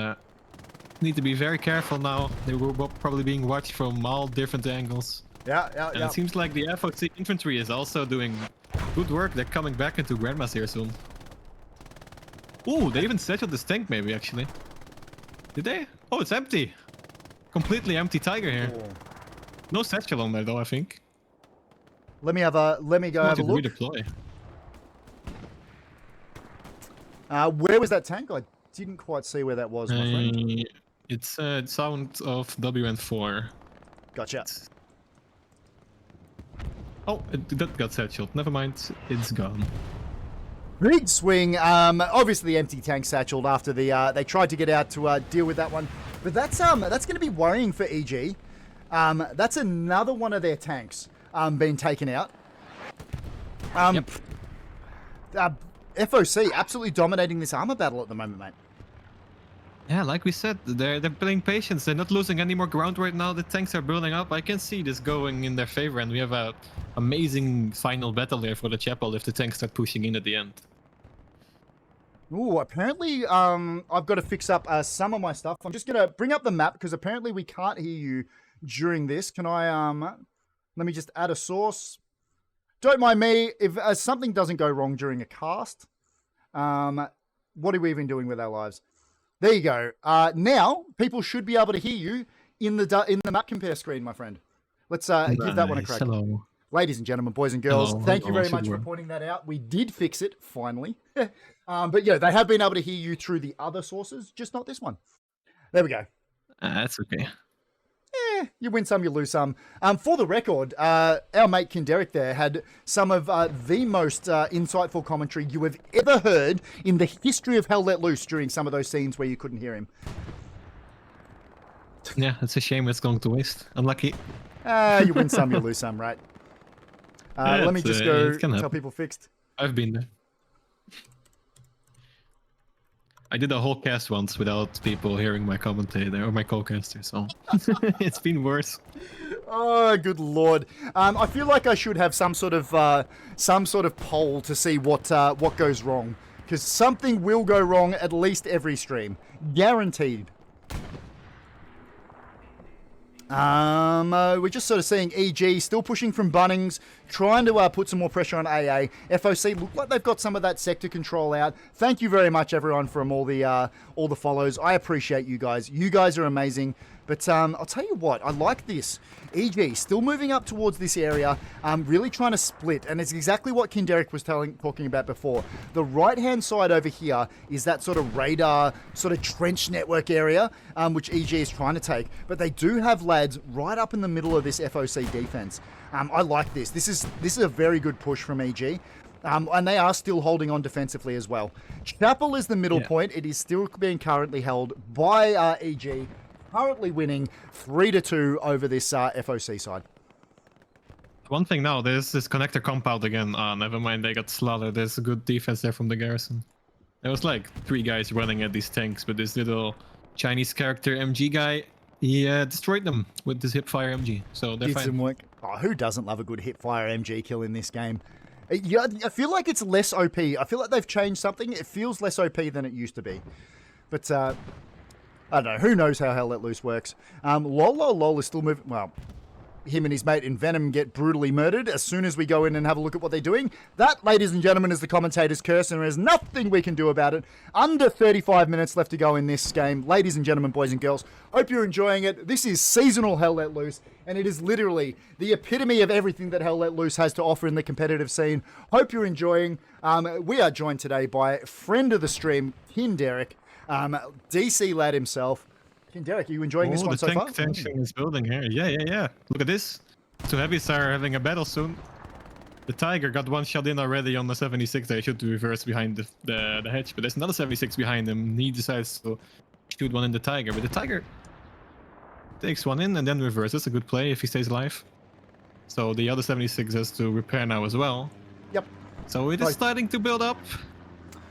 need to be very careful now. They were probably being watched from all different angles. Yeah. It seems like the FOC infantry is also doing good work. They're coming back into Grandma's here soon. Ooh, they even settled this tank maybe, actually. Did they? Oh, it's empty. Completely empty Tiger here. Oh. No satchel on there though, I think. Let me go have a look. Redeploy. Where was that tank? I didn't quite see where that was, my friend. It's south of WN4. Gotcha. Oh, that got satcheled. Never mind, it's gone. Big swing. Obviously empty tank satcheled after the they tried to get out to deal with that one. But that's going to be worrying for EG. That's another one of their tanks being taken out. FOC absolutely dominating this armor battle at the moment, mate. Yeah, like we said, they're playing patience. They're not losing any more ground right now. The tanks are building up. I can see this going in their favor, and we have a amazing final battle here for the chapel if the tanks start pushing in at the end. Ooh, apparently, I've got to fix up some of my stuff. I'm just gonna bring up the map because apparently we can't hear you during this. Can I, let me just add a source. Don't mind me if something doesn't go wrong during a cast. What are we even doing with our lives? There you go. Now people should be able to hear you in the map compare screen, my friend. Let's give that one a crack. Hello. Ladies and gentlemen, boys and girls, Hello, thank you very hello, much for Sigmar. pointing that out. We did fix it, finally. But yeah, they have been able to hear you through the other sources, just not this one. There we go. That's okay. You win some, you lose some. For the record, our mate Kinderic there had some of the most insightful commentary you have ever heard in the history of Hell Let Loose during some of those scenes where you couldn't hear him. Yeah, it's a shame it's going to waste. Unlucky. You win some, you lose some, right? Yeah, let me just go it can tell happen. people fixed. I've been there. I did a whole cast once without people hearing my commentator or my co-caster, so it's been worse. Oh, good lord! I feel like I should have some sort of poll to see what goes wrong, because something will go wrong at least every stream, guaranteed. We're just sort of seeing EG still pushing from Bunnings, trying to put some more pressure on AA. FOC look like they've got some of that sector control out. Thank you very much, everyone, from all the follows. I appreciate you guys. You guys are amazing. But I'll tell you what, I like this. EG still moving up towards this area, really trying to split, and it's exactly what Kinderic was talking about before. The right-hand side over here is that sort of radar, sort of trench network area, which EG is trying to take. But they do have lads right up in the middle of this FOC defense. I like this. This is a very good push from EG. And they are still holding on defensively as well. Chapel is the middle point. It is still being currently held by EG. Currently winning 3-2 over this FOC side. One thing now, there's this connector compound again. Never mind, they got slaughtered. There's a good defense there from the garrison. There was like 3 guys running at these tanks, but this little Chinese character MG guy, he destroyed them with this hipfire MG. So they're Did fine. some work. Oh, who doesn't love a good hipfire MG kill in this game? Yeah, I feel like it's less OP. I feel like they've changed something. It feels less OP than it used to be. But I don't know. Who knows how Hell Let Loose works? Lol is still moving. Well, him and his mate in Venom get brutally murdered as soon as we go in and have a look at what they're doing. That, ladies and gentlemen, is the commentator's curse, and there is nothing we can do about it. Under 35 minutes left to go in this game. Ladies and gentlemen, boys and girls, hope you're enjoying it. This is seasonal Hell Let Loose, and it is literally the epitome of everything that Hell Let Loose has to offer in the competitive scene. Hope you're enjoying. We are joined today by friend of the stream, Kinderic. DC lad himself. Derek, are you enjoying this one so far? The tank tension is building here. Yeah. Look at this. Two heavies are having a battle soon. The Tiger got one shot in already on the 76. They should reverse behind the hedge, but there's another 76 behind him. He decides to shoot one in the Tiger, but the Tiger takes one in and then reverses. A good play if he stays alive. So the other 76 has to repair now as well. Yep. So it is starting to build up.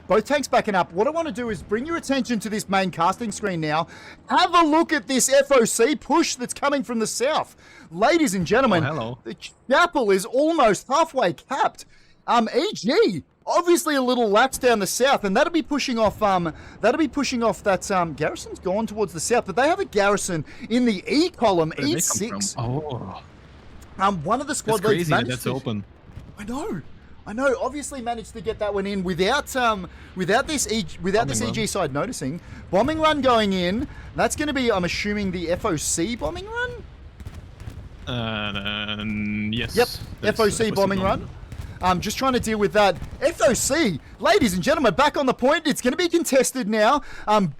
Both tanks backing up. What I want to do is bring your attention to this main casting screen now. Have a look at this FOC push that's coming from the south. Ladies and gentlemen, hello. The chapel is almost halfway capped. EG, obviously a little lax down the south, and that'll be pushing off that garrison's gone towards the south, but they have a garrison in the E column, E6. Oh. One of the squad That's leads crazy managed that's to... open. I know. Obviously managed to get that one in without this EG side noticing. Bombing run going in. That's going to be, I'm assuming, the FOC bombing run. Yes. Yep. That's FOC bombing run. I'm just trying to deal with that. FOC, ladies and gentlemen, back on the point. It's going to be contested now.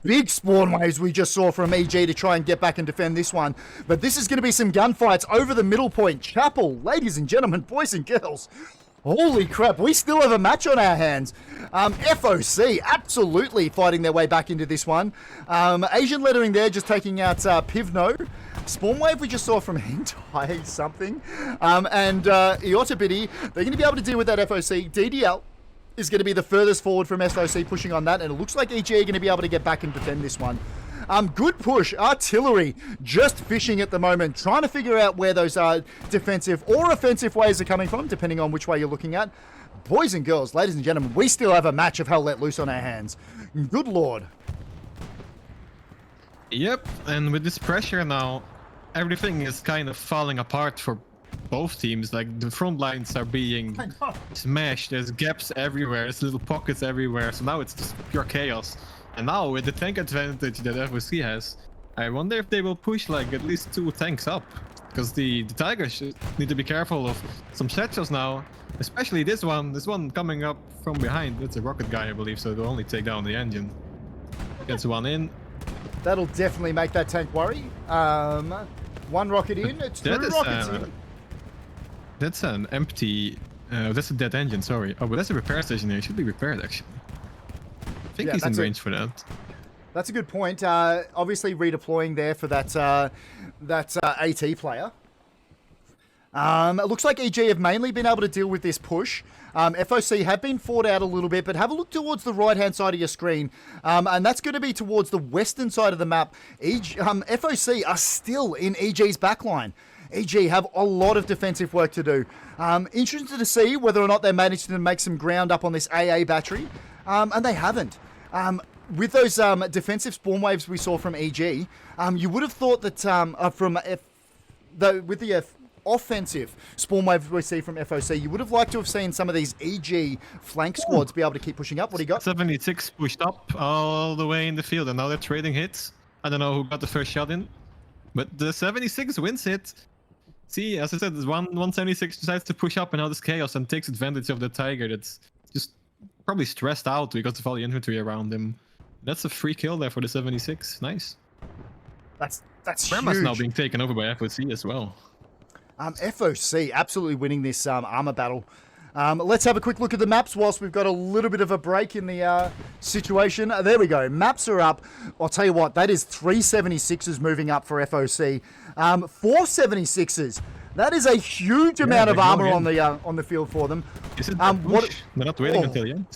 Big spawn waves we just saw from EG to try and get back and defend this one. But this is going to be some gunfights over the middle point. Chapel, ladies and gentlemen, boys and girls. Holy crap, we still have a match on our hands. FOC absolutely fighting their way back into this one. Asian lettering there just taking out Pivno. Spawn wave we just saw from Hentai something. And Iotobidi, they're going to be able to deal with that FOC. DDL is going to be the furthest forward from FOC pushing on that. And it looks like EG are going to be able to get back and defend this one. Good push. Artillery just fishing at the moment, trying to figure out where those defensive or offensive ways are coming from, depending on which way you're looking at. boys and girls, ladies and gentlemen, we still have a match of Hell Let Loose on our hands. Good lord. Yep, and with this pressure now, everything is kind of falling apart for both teams. Like the front lines are being smashed. There's gaps everywhere. There's little pockets everywhere. So now it's just pure chaos. And now with the tank advantage that FOC has, I wonder if they will push like at least 2 tanks up, because the Tigers need to be careful of some satchels now, especially this one coming up from behind. It's a rocket guy, I believe, so it'll only take down the engine. Gets one in. That'll definitely make that tank worry. 1 rocket in, 2 rockets in. That's an empty. That's a dead engine. Sorry. Oh, but that's a repair station here. It should be repaired actually. I think he's in range for that. That's a good point. Obviously redeploying there for that AT player. It looks like EG have mainly been able to deal with this push. FOC have been fought out a little bit, but have a look towards the right-hand side of your screen. And that's going to be towards the western side of the map. FOC are still in EG's backline. EG have a lot of defensive work to do. Interested to see whether or not they managed to make some ground up on this AA battery. And they haven't. With those defensive spawn waves we saw from EG, you would have thought that with the offensive spawn wave we see from FOC, you would have liked to have seen some of these EG flank squads be able to keep pushing up. What do you got? 76 pushed up all the way in the field, and now they're trading hits. I don't know who got the first shot in, but the 76 wins it. See, as I said, 176 decides to push up, and now this chaos and takes advantage of the Tiger that's just probably stressed out because of all the infantry around him. That's a free kill there for the 76. Nice. That's Brahma's huge. now being taken over by FOC as well. FOC absolutely winning this armor battle. Let's have a quick look at the maps whilst we've got a little bit of a break in the situation. There we go. Maps are up. I'll tell you what, that is 3 76s moving up for FOC. 4 76s. That is a huge amount of armor on the field for them. Is it they're not waiting until the end?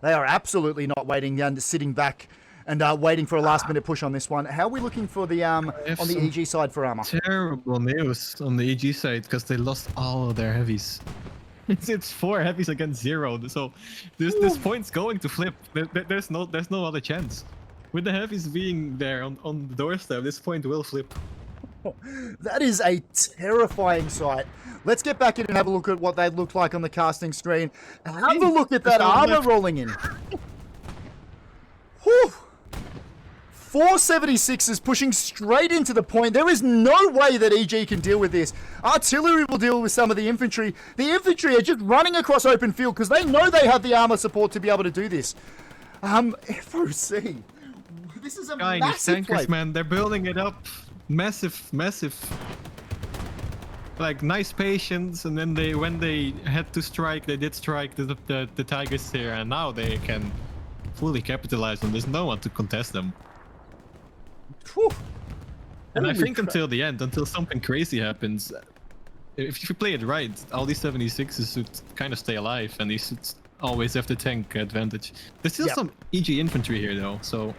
They are absolutely not waiting and sitting back and waiting for a last-minute push on this one. How are we looking for the on the EG side for armor? Terrible news on the EG side because they lost all of their heavies. It's 4 heavies against 0, so this point's going to flip. There's no other chance. With the heavies being there on the doorstep, this point will flip. That is a terrifying sight. Let's get back in and have a look at what they look like on the casting screen. Have a look at that armor rolling in. Whew. 4 76s pushing straight into the point. There is no way that EG can deal with this. Artillery will deal with some of the infantry. The infantry are just running across open field because they know they have the armor support to be able to do this. FOC. This is a massive tankers, play. man. They're building it up. Massive. Like, nice patience, and then when they had to strike, they did strike the Tigers here, and now they can fully capitalize on this. No one to contest them. Whew. And I Holy think crap. until the end, until something crazy happens, if you play it right, all these 76s should kind of stay alive, and you should always have the tank advantage. There's still some EG infantry here, though, so...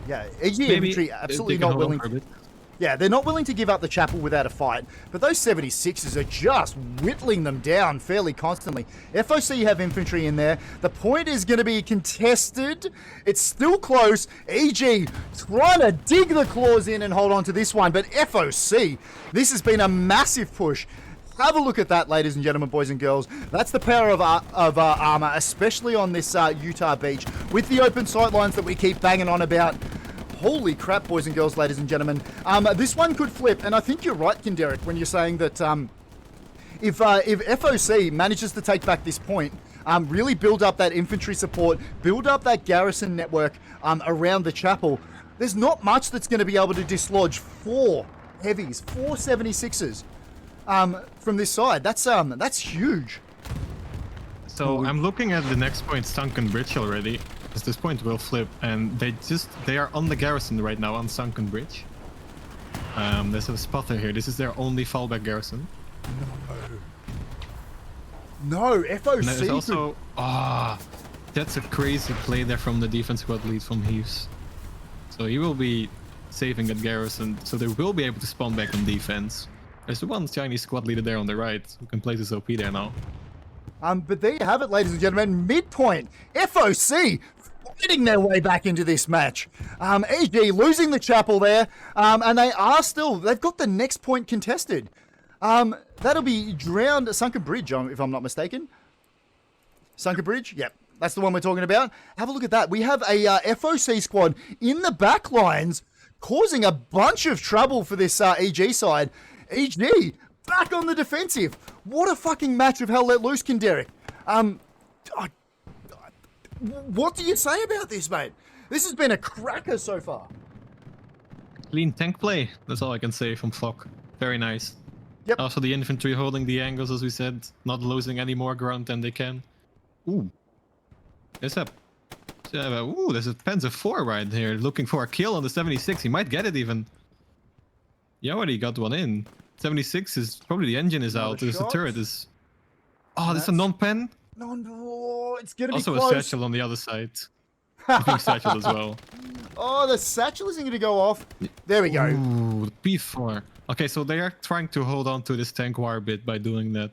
Yeah, EG maybe infantry absolutely they can not hold on willing. for a bit. Yeah, they're not willing to give up the chapel without a fight, but those 76s are just whittling them down fairly constantly. FOC have infantry in there. The point is going to be contested. It's still close. EG trying to dig the claws in and hold on to this one, but FOC, this has been a massive push. Have a look at that, ladies and gentlemen, boys and girls. That's the power of armor, especially on this Utah beach, with the open sight lines that we keep banging on about. Holy crap, boys and girls, ladies and gentlemen. This one could flip, and I think you're right, Kinderek, when you're saying that if FOC manages to take back this point, really build up that infantry support, build up that garrison network around the chapel, there's not much that's going to be able to dislodge 4 heavies, 4 76s from this side. That's huge. So I'm looking at the next point, Sunken Bridge already. Because this point will flip, and they are on the garrison right now on Sunken Bridge. There's a spotter here. This is their only fallback garrison. No, FOC. And there's also that's a crazy play there from the defense squad lead from Heaves. So he will be saving that garrison, so they will be able to spawn back on defense. There's one Chinese squad leader there on the right who can place his OP there now. But there you have it, ladies and gentlemen. Midpoint, FOC fighting their way back into this match. EG losing the chapel there, and they've got the next point contested. That'll be Drowned Sunken Bridge, if I'm not mistaken. Sunken Bridge? Yep. That's the one we're talking about. Have a look at that. We have a FOC squad in the back lines causing a bunch of trouble for this EG side. EG back on the defensive. What a fucking match of Hell Let Loose, Derek. What do you say about this, mate? This has been a cracker so far. Clean tank play. That's all I can say from FOC. Very nice. Yep. Also the infantry holding the angles, as we said, not losing any more ground than they can. Ooh. There's a Panzer IV right here, looking for a kill on the 76. He might get it even. He already got one in. 76 is probably the engine is out. There's the turret is. Oh, there's a non-pen. No, it's gonna be Also close. a satchel on the other side. I think satchel as well. Oh, the satchel isn't gonna go off. There we go. Ooh, the P4. Okay, so they are trying to hold on to this tank war a bit by doing that.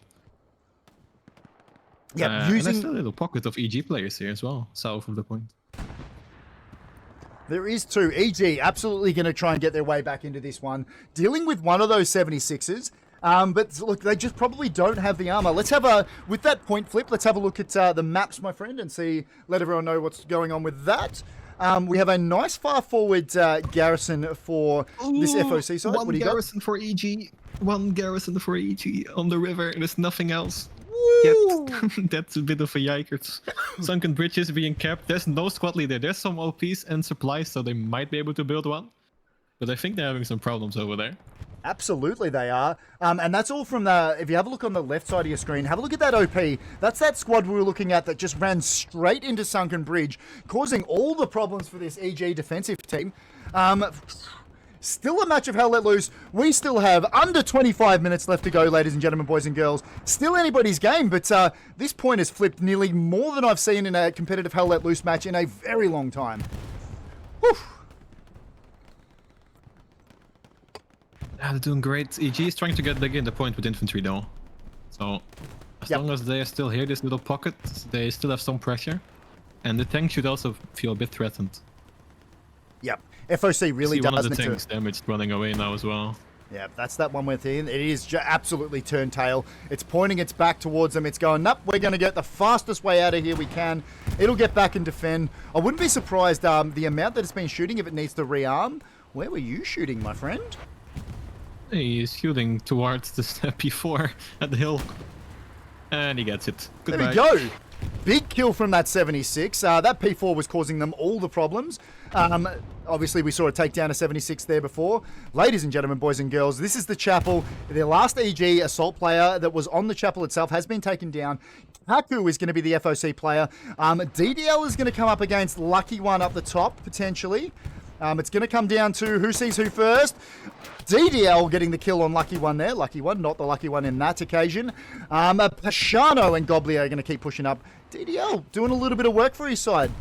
Yeah, and there's using. still a little pocket of EG players here as well, south of the point. There is two. EG absolutely going to try and get their way back into this one, dealing with one of those 76s. But look, they just probably don't have the armor. Let's have with that point flip, let's have a look at the maps, my friend, and let everyone know what's going on with that. We have a nice far forward garrison for this FOC side. One What do you garrison for EG. One garrison for EG on the river. There's nothing else. Woo! Yet. That's a bit of a yikers. Sunken bridges being kept. There's no squad leader. There's some OPs and supplies, so they might be able to build one. But I think they're having some problems over there. Absolutely they are. And that's all from if you have a look on the left side of your screen, have a look at that OP. That's that squad we were looking at that just ran straight into Sunken Bridge, causing all the problems for this EG defensive team. Still a match of Hell Let Loose. We still have under 25 minutes left to go, ladies and gentlemen, boys and girls. Still anybody's game, but this point has flipped nearly more than I've seen in a competitive Hell Let Loose match in a very long time. Whew. Yeah, they're doing great. EG is trying to get back in the point with infantry though. So as long as they are still here, this little pocket, they still have some pressure. And the tank should also feel a bit threatened. Yep. FOC really does one of the need to... tanks damaged running away now as well. Yeah, that's that one within. It is absolutely turned tail. It's pointing its back towards them. It's going, nope, we're going to get the fastest way out of here we can. It'll get back and defend. I wouldn't be surprised the amount that it's been shooting if it needs to rearm. Where were you shooting, my friend? He's shooting towards the P4 at the hill. And he gets it. Goodbye. There we go. Big kill from that 76. That P4 was causing them all the problems. Obviously, we saw a takedown of 76 there before. Ladies and gentlemen, boys and girls, this is the chapel. The last EG assault player that was on the chapel itself has been taken down. Haku is going to be the FOC player. DDL is going to come up against Lucky One up the top, potentially. It's going to come down to who sees who first. DDL getting the kill on Lucky One there. Lucky One, not the lucky one in that occasion. Pashano and Gobbler are going to keep pushing up. DDL doing a little bit of work for his side.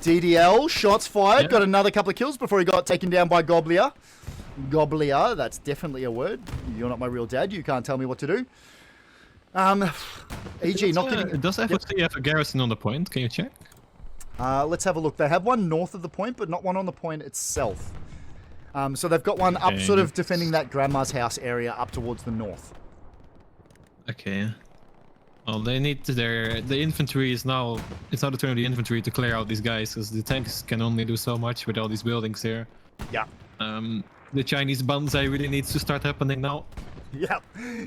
DDL, shots fired. Got another couple of kills before he got taken down by Gobbler. Gobbler, that's definitely a word. You're not my real dad. You can't tell me what to do. EG not getting... Does FOC have a garrison on the point? Can you check? Let's have a look. They have one north of the point, but not one on the point itself. So they've got one up sort of defending that grandma's house area up towards the north. Okay. Well, they need the infantry is now, it's now the turn of the infantry to clear out these guys, because the tanks can only do so much with all these buildings here. Yeah. The Chinese banzai really needs to start happening now. Yeah.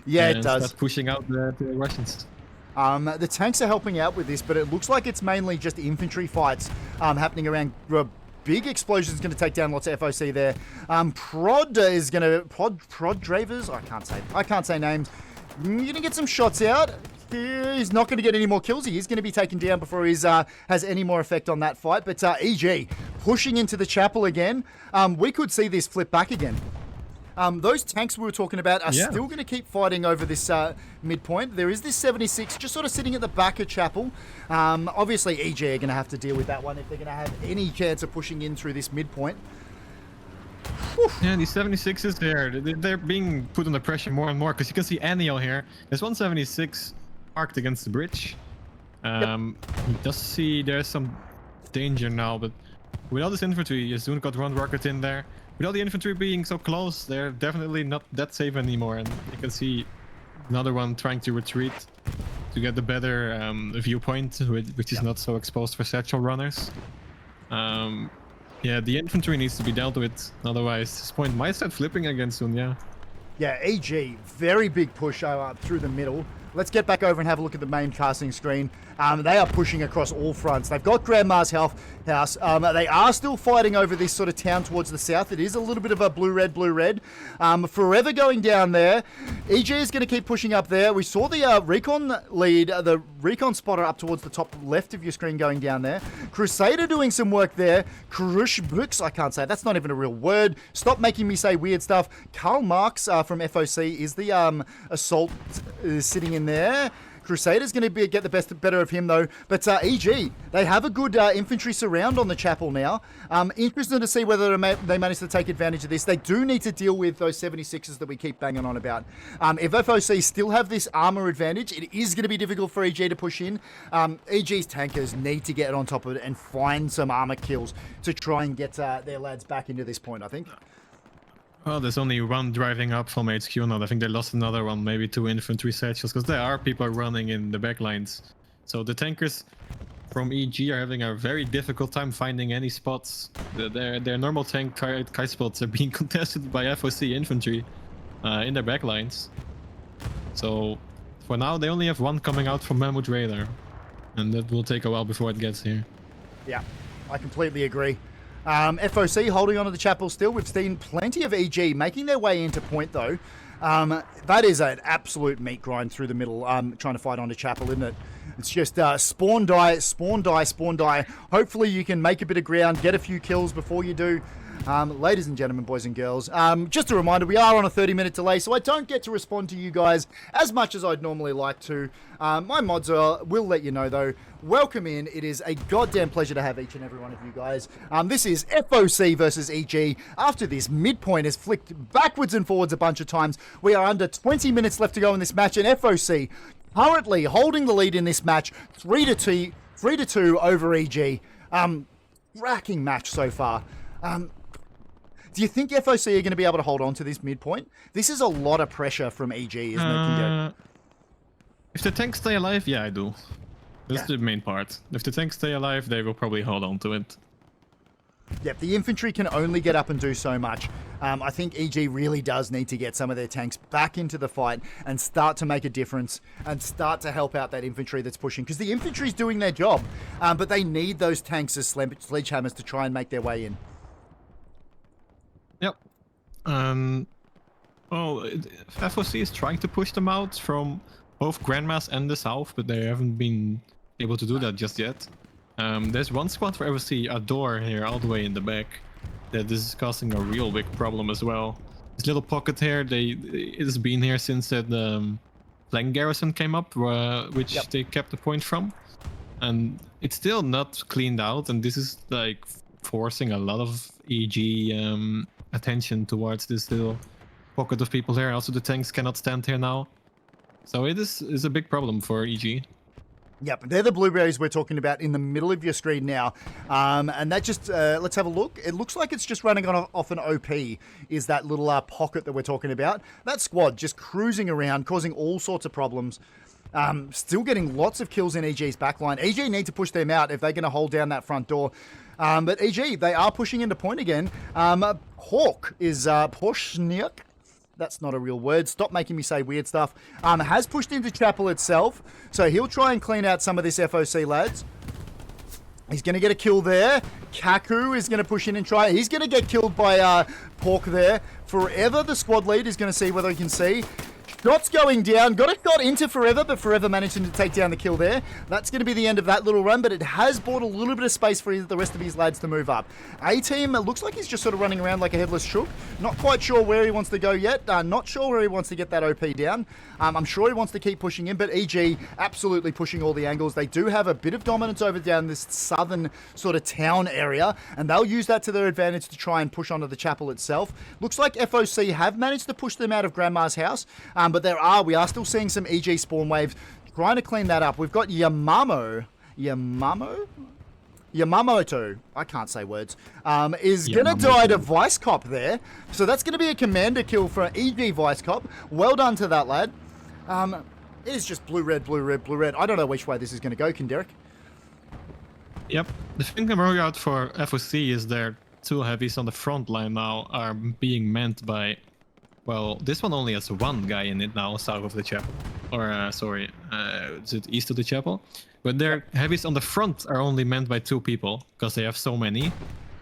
Yeah, it does. Start pushing out the Russians. The tanks are helping out with this, but it looks like it's mainly just infantry fights happening around. Big explosions going to take down lots of FOC there. Prod is going to Prod Dravers. I can't say names. You're going to get some shots out. He's not going to get any more kills. He is going to be taken down before he has any more effect on that fight. But EG pushing into the chapel again. We could see this flip back again. Those tanks we were talking about are still going to keep fighting over this midpoint. There is this 76 just sort of sitting at the back of chapel. Obviously, EG are going to have to deal with that one if they're going to have any chance of pushing in through this midpoint. Whew. Yeah, these 76s there, they're being put under pressure more and more, because you can see Anio here. There's 176 parked against the bridge. He does see there's some danger now, but with all this infantry, Yazoon got one rocket in there. With all the infantry being so close, they're definitely not that safe anymore. And you can see another one trying to retreat to get the better viewpoint, which is not so exposed for satchel runners. Yeah, the infantry needs to be dealt with. Otherwise, this point might start flipping again soon, yeah. Yeah, EG, very big push through the middle. Let's get back over and have a look at the main casting screen. They are pushing across all fronts. They've got Grandma's house. They are still fighting over this sort of town towards the south. It is a little bit of a blue-red. Forever going down there. EG is going to keep pushing up there. We saw the recon lead, the recon spotter up towards the top left of your screen going down there. Crusader doing some work there. Krushbooks, I can't say. That's not even a real word. Stop making me say weird stuff. Karl Marx from FOC is the assault sitting in there. Crusader's going to get the better of him though. But EG, they have a good infantry surround on the chapel now. Interested to see whether they manage to take advantage of this. They do need to deal with those 76s that we keep banging on about. If FOC still have this armor advantage, it is going to be difficult for EG to push in. EG's tankers need to get on top of it and find some armor kills to try and get their lads back into this point, I think. Well, there's only one driving up from HQ now. I think they lost another one, maybe 2 infantry satchels, because there are people running in the back lines. So the tankers from EG are having a very difficult time finding any spots. Their normal tank Kai spots are being contested by FOC infantry in their back lines. So for now, they only have one coming out from Mammoth Radar. And that will take a while before it gets here. Yeah, I completely agree. FOC holding on to the chapel still. We've seen plenty of EG making their way into point though. That is an absolute meat grind through the middle, trying to fight onto chapel, isn't it? It's just spawn, die, spawn, die, spawn, die. Hopefully you can make a bit of ground, get a few kills before you do. Ladies and gentlemen, boys and girls, just a reminder, we are on a 30-minute delay, so I don't get to respond to you guys as much as I'd normally like to. My mods will let you know, though. Welcome in. It is a goddamn pleasure to have each and every one of you guys. This is FOC versus EG. After this midpoint has flicked backwards and forwards a bunch of times, we are under 20 minutes left to go in this match, and FOC currently holding the lead in this match, 3-2 over EG. Racking match so far. Do you think FOC are going to be able to hold on to this midpoint? This is a lot of pressure from EG, isn't it? If the tanks stay alive, yeah, I do. That's the main part. If the tanks stay alive, they will probably hold on to it. Yep, the infantry can only get up and do so much. I think EG really does need to get some of their tanks back into the fight and start to make a difference and start to help out that infantry that's pushing. Because the infantry's doing their job, but they need those tanks as sledgehammers to try and make their way in. Yep. FOC is trying to push them out from both Grandma's and the south, but they haven't been able to do that just yet. There's one squad for FOC, a door here all the way in the back, that is causing a real big problem as well. This little pocket here, it has been here since the flank garrison came up, which they kept the point from. And it's still not cleaned out, and this is like forcing a lot of EG attention towards this little pocket of people here. Also, the tanks cannot stand here now. So it is a big problem for EG. Yep, they're the blueberries we're talking about in the middle of your screen now. And that just, let's have a look. It looks like it's just running off an OP, is that little pocket that we're talking about. That squad just cruising around, causing all sorts of problems. Still getting lots of kills in EG's backline. EG need to push them out if they're going to hold down that front door. But EG, they are pushing into point again. Hawk is Poshniak. That's not a real word. Stop making me say weird stuff. Has pushed into chapel itself. So he'll try and clean out some of this FOC, lads. He's going to get a kill there. Kaku is going to push in and try. He's going to get killed by Pork there. Forever, the squad lead is going to see whether he can see. Shots going down. Got a shot into Forever, but Forever managing to take down the kill there. That's going to be the end of that little run, but it has bought a little bit of space for the rest of his lads to move up. A-Team, it looks like he's just sort of running around like a headless chook. Not quite sure where he wants to go yet. Not sure where he wants to get that OP down. I'm sure he wants to keep pushing in, but EG absolutely pushing all the angles. They do have a bit of dominance over down this southern sort of town area, and they'll use that to their advantage to try and push onto the chapel itself. Looks like FOC have managed to push them out of Grandma's house, but we are still seeing some EG spawn waves trying to clean that up. We've got Yamamoto, I can't say words, is going to die to Vice Cop there. So that's going to be a commander kill for EG Vice Cop. Well done to that lad. It is just blue, red, blue, red, blue, red. I don't know which way this is going to go, Kinderek. Yep. The thing I'm worried out for FOC is their 2 heavies on the front line now are being manned by... Well, this one only has 1 guy in it now, south of the chapel. Or, is it east of the chapel? But their heavies on the front are only manned by 2 people, because they have so many.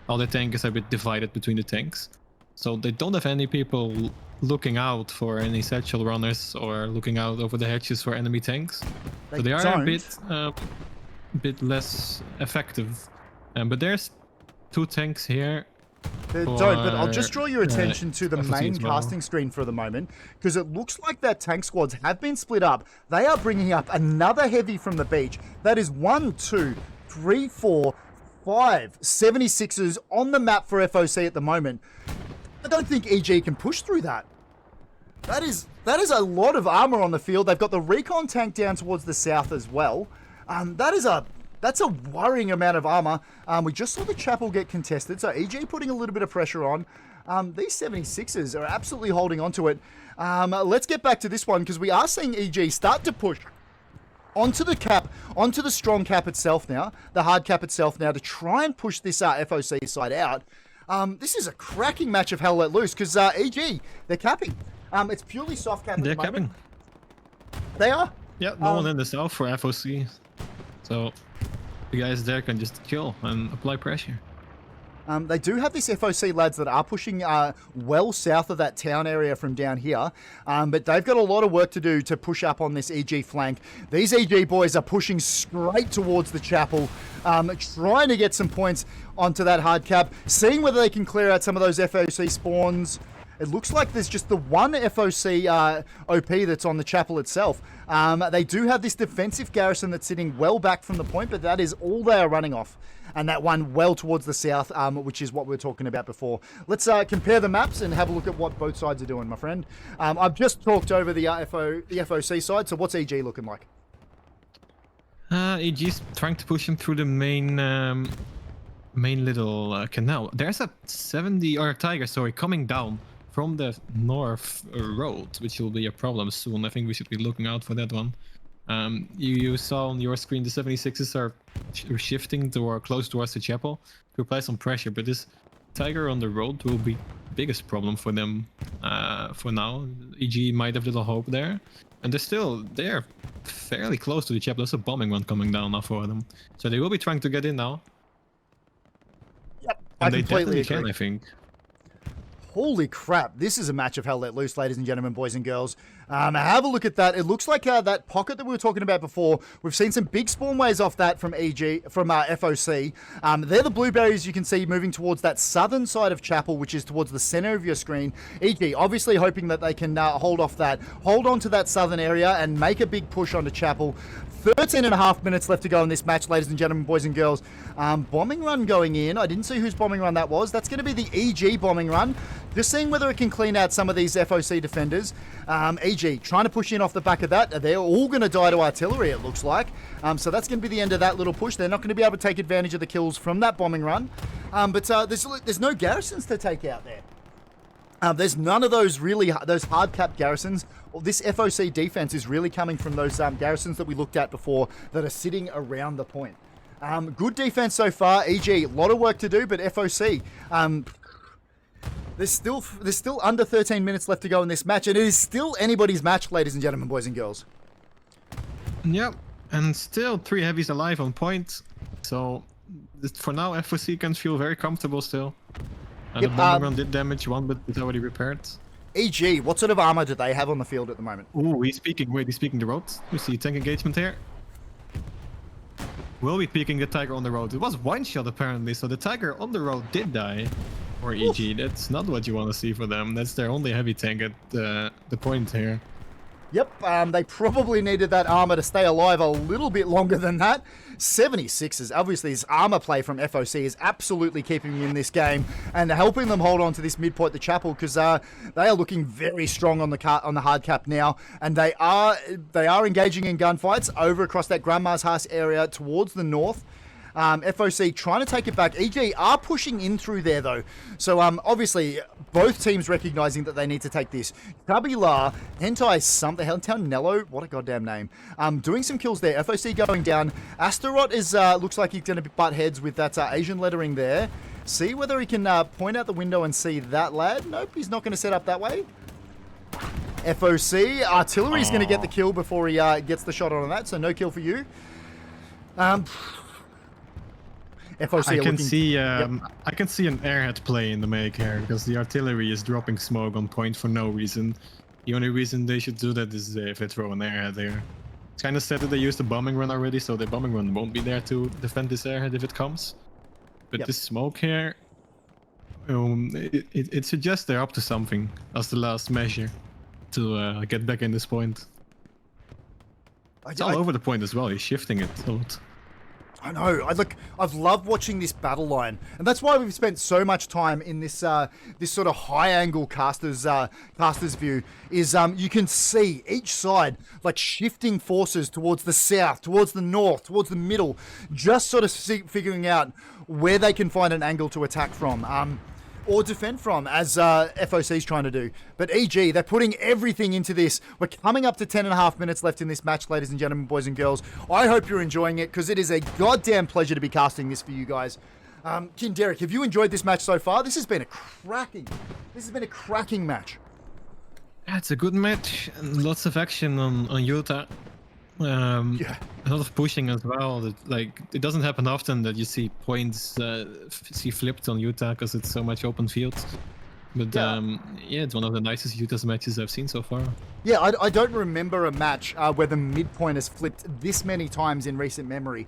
All the tank is a bit divided between the tanks. So they don't have any people looking out for any satchel runners or looking out over the hedges for enemy tanks. So they are a bit less effective. But there's 2 tanks here. They don't, but I'll just draw your attention to the main casting screen for the moment, because it looks like that tank squads have been split up. They are bringing up another heavy from the beach. That is 1, 2, 3, 4, 5 76s on the map for FOC at the moment. I don't think EG can push through that. That is a lot of armor on the field. They've got the recon tank down towards the south as well. That's a worrying amount of armor. We just saw the chapel get contested, so EG putting a little bit of pressure on. These 76ers are absolutely holding on to it. Let's get back to this one, because we are seeing EG start to push onto the cap, onto the strong cap itself now, the hard cap itself now, to try and push this FOC side out. This is a cracking match of Hell Let Loose, because EG, they're capping. It's purely soft cap at the moment. They're capping. They are? Yeah, no one in the south for FOC. So the guys there can just kill and apply pressure. They do have this FOC lads that are pushing well south of that town area from down here, but they've got a lot of work to do to push up on this EG flank. These EG boys are pushing straight towards the chapel, trying to get some points onto that hard cap, seeing whether they can clear out some of those FOC spawns. It looks like there's just the one FOC OP that's on the chapel itself. They do have this defensive garrison that's sitting well back from the point, but that is all they are running off. And that one well towards the south, which is what we were talking about before. Let's compare the maps and have a look at what both sides are doing, my friend. I've just talked over the FOC side, so what's EG looking like? EG's trying to push him through the main little canal. There's a 70 or a tiger, sorry, coming down from the north road, which will be a problem soon. I think we should be looking out for that one. You saw on your screen the 76s are shifting close towards the chapel to apply some pressure, but this tiger on the road will be the biggest problem for them for now. EG might have little hope there, and they're fairly close to the chapel. There's a bombing one coming down now for them, so they will be trying to get in now. Yep, and I completely agree. Can, I think. Holy crap, this is a match of Hell Let Loose, ladies and gentlemen, boys and girls. Have a look at that. It looks like that pocket that we were talking about before, we've seen some big spawn ways off that from FOC. They're the blueberries you can see moving towards that southern side of Chapel, which is towards the center of your screen. EG obviously hoping that they can hold on to that southern area and make a big push onto Chapel. 13.5 minutes left to go in this match, ladies and gentlemen, boys and girls. Bombing run going in. I didn't see whose bombing run that was. That's going to be the EG bombing run. Just seeing whether it can clean out some of these FOC defenders. EG trying to push in off the back of that. They're all going to die to artillery, it looks like. So that's going to be the end of that little push. They're not going to be able to take advantage of the kills from that bombing run. But there's no garrisons to take out there. There's none of those those hard cap garrisons. Well, this FOC defense is really coming from those garrisons that we looked at before that are sitting around the point. Good defense so far. EG, a lot of work to do, but FOC, there's still under 13 minutes left to go in this match, and it is still anybody's match, ladies and gentlemen, boys and girls. Yep, and still 3 heavies alive on point. So for now, FOC can feel very comfortable still. And the bombing run did damage one, but it's already repaired. EG, what sort of armor do they have on the field at the moment? Ooh, he's peeking the road. You see tank engagement here. Will be peeking the tiger on the road. It was one shot apparently, so the tiger on the road did die. Or EG, that's not what you want to see for them. That's their only heavy tank at the point here. Yep, they probably needed that armor to stay alive a little bit longer than that. 76ers, obviously his armor play from FOC is absolutely keeping me in this game and helping them hold on to this midpoint, the chapel, because they are looking very strong on the hard cap now, and they are engaging in gunfights over across that Grandma's house area towards the north. FOC trying to take it back. EG are pushing in through there though. So obviously both teams recognizing that they need to take this. Kabila, Hentai something, Nello, what a goddamn name. Doing some kills there. FOC going down. Astaroth is looks like he's going to butt heads with that Asian lettering there. See whether he can point out the window and see that lad. Nope, he's not going to set up that way. FOC, artillery's going to get the kill before he gets the shot on that, so no kill for you. FOC I can see I can see an airhead play in the make here because the artillery is dropping smoke on point for no reason. The only reason they should do that is if they throw an airhead there. It's kind of sad that they used the bombing run already, so the bombing run won't be there to defend this airhead if it comes. But this smoke here, it suggests they're up to something as the last measure to get back in this point. It's all over the point as well. He's shifting it a lot. I know. I've loved watching this battle line, and that's why we've spent so much time in this this sort of high angle caster's view. Is you can see each side like shifting forces towards the south, towards the north, towards the middle, just sort of figuring out where they can find an angle to attack from. Or defend from, as FOC's trying to do. But EG, they're putting everything into this. We're coming up to 10.5 minutes left in this match, ladies and gentlemen, boys and girls. I hope you're enjoying it, because it is a goddamn pleasure to be casting this for you guys. King Derek, have you enjoyed this match so far? This has been a cracking match. Yeah, it's a good match and lots of action on Utah. Yeah. A lot of pushing as well. Like, it doesn't happen often that you see points see flipped on Utah because it's so much open field. But yeah, it's one of the nicest Utah's matches I've seen so far. Yeah, I don't remember a match where the midpoint has flipped this many times in recent memory.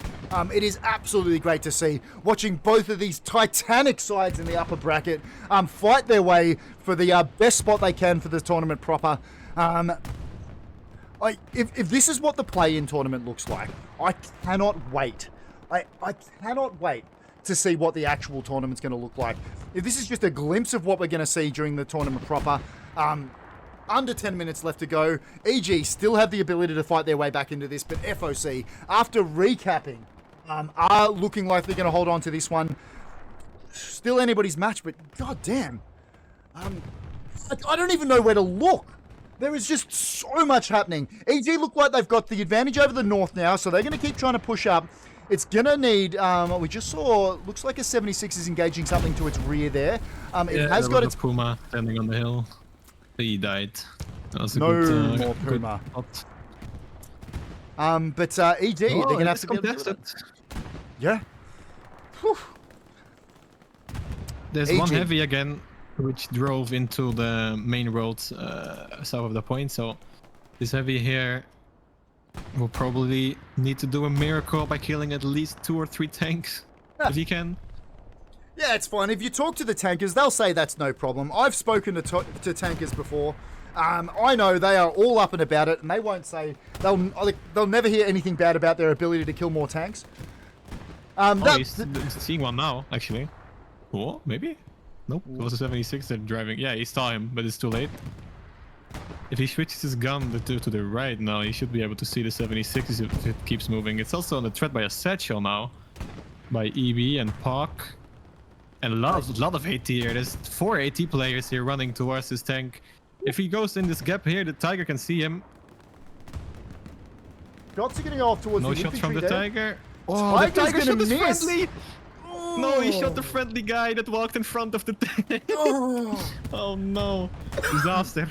It is absolutely great to see, watching both of these titanic sides in the upper bracket fight their way for the best spot they can for the tournament proper. If this is what the play-in tournament looks like, I cannot wait. I cannot wait to see what the actual tournament's going to look like. If this is just a glimpse of what we're going to see during the tournament proper, under 10 minutes left to go. EG still have the ability to fight their way back into this, but FOC, after recapping, are looking like they're going to hold on to this one. Still anybody's match, but goddamn. I don't even know where to look. There is just so much happening. EG look like they've got the advantage over the north now, so they're going to keep trying to push up. It's going to need, we just saw, looks like a 76 is engaging something to its rear there. It has got its... Puma standing on the hill. He died. That was a no good, more Puma. But EG, they're going to have to be able to do it. Yeah. Whew. There's EG. one heavy again, which drove into the main road south of the point. So this heavy here will probably need to do a miracle by killing at least 2 or 3 tanks if he can. Yeah, it's fine. If you talk to the tankers, they'll say that's no problem. I've spoken to tankers before. I know they are all up and about it, and they won't say they'll never hear anything bad about their ability to kill more tanks. He's seeing one now, actually. Oh, maybe. Nope, it was a 76 that driving. Yeah, he saw him, but it's too late. If he switches his gun to the right now, he should be able to see the 76 if it keeps moving. It's also under threat by a satchel now, by EB and POC. And a lot of AT here. There's 4 AT players here running towards this tank. If he goes in this gap here, the Tiger can see him. Shots are going to go off towards no the shots from the there. Tiger. Oh, the Tiger shot is miss. friendly! No, he shot the friendly guy that walked in front of the tank. Oh no. Disaster.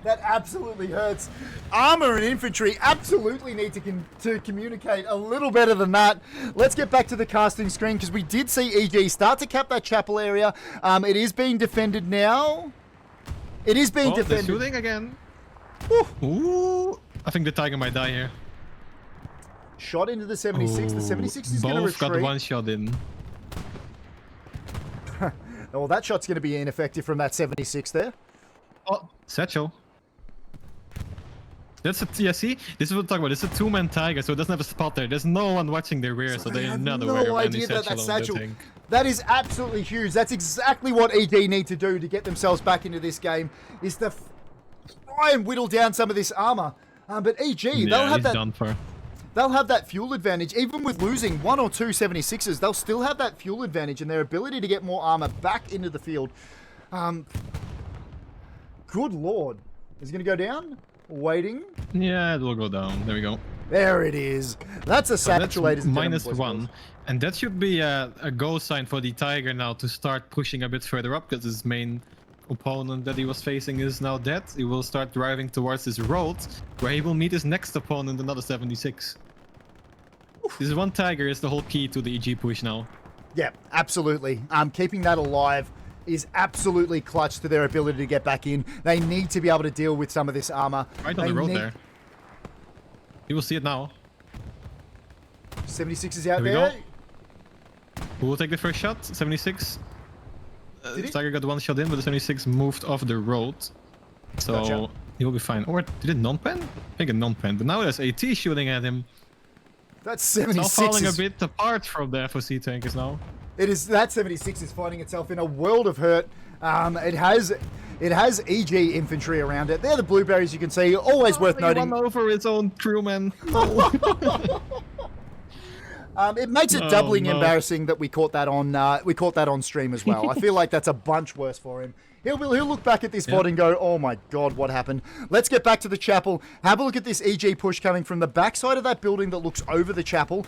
That absolutely hurts. Armor and infantry absolutely need to communicate a little better than that. Let's get back to the casting screen, because we did see EG start to cap that chapel area. It is being defended now. It is being defended. They're shooting again. Ooh. Ooh. I think the Tiger might die here. Shot into the 76. The 76 is going to retreat. Both got one shot in. Well, that shot's going to be ineffective from that 76 there. Oh, satchel. That's a yeah. See, this is what I'm talking about. It's a two-man tiger, so it doesn't have a spotter. There's no one watching their rear, so they they're have not no aware of any idea that satchel that's on the satchel. tank. That is absolutely huge. That's exactly what EG need to do to get themselves back into this game, is to try and whittle down some of this armor. But EG, they'll have he's that. done for. They'll have that fuel advantage. Even with losing 1 or 2 76s, they'll still have that fuel advantage and their ability to get more armor back into the field. Good lord. Is it going to go down? Waiting. Yeah, it will go down. There we go. There it is. That's a satchel, ladies and gentlemen. Minus boys and 1. girls. And that should be a go sign for the tiger now to start pushing a bit further up, because his main opponent that he was facing is now dead. He will start driving towards this road, where he will meet his next opponent, another 76. This one tiger is the whole key to the EG push now. Yeah, absolutely. Keeping that alive is absolutely clutch to their ability to get back in. They need to be able to deal with some of this armor. Right on the road there. You will see it now. 76 is out There we there. go. Who will take the first shot? 76. Did he? Tiger got one shot in, but the 76 moved off the road. So Gotcha. he will be fine. Or did it non-pen? I think it non-pen. But now there's AT shooting at him. That It's now 76 falling a is, bit apart from the FOC tankers now. it is that 76 is finding itself in a world of hurt. It has EG infantry around it. They're the blueberries you can see. Always worth He noting. won over his own crewman. It makes it Oh, doubly no. embarrassing that we caught that on stream as well. I feel like that's a bunch worse for him. He'll look back at this VOD and go, oh my god, what happened? Let's get back to the chapel. Have a look at this EG push coming from the backside of that building that looks over the chapel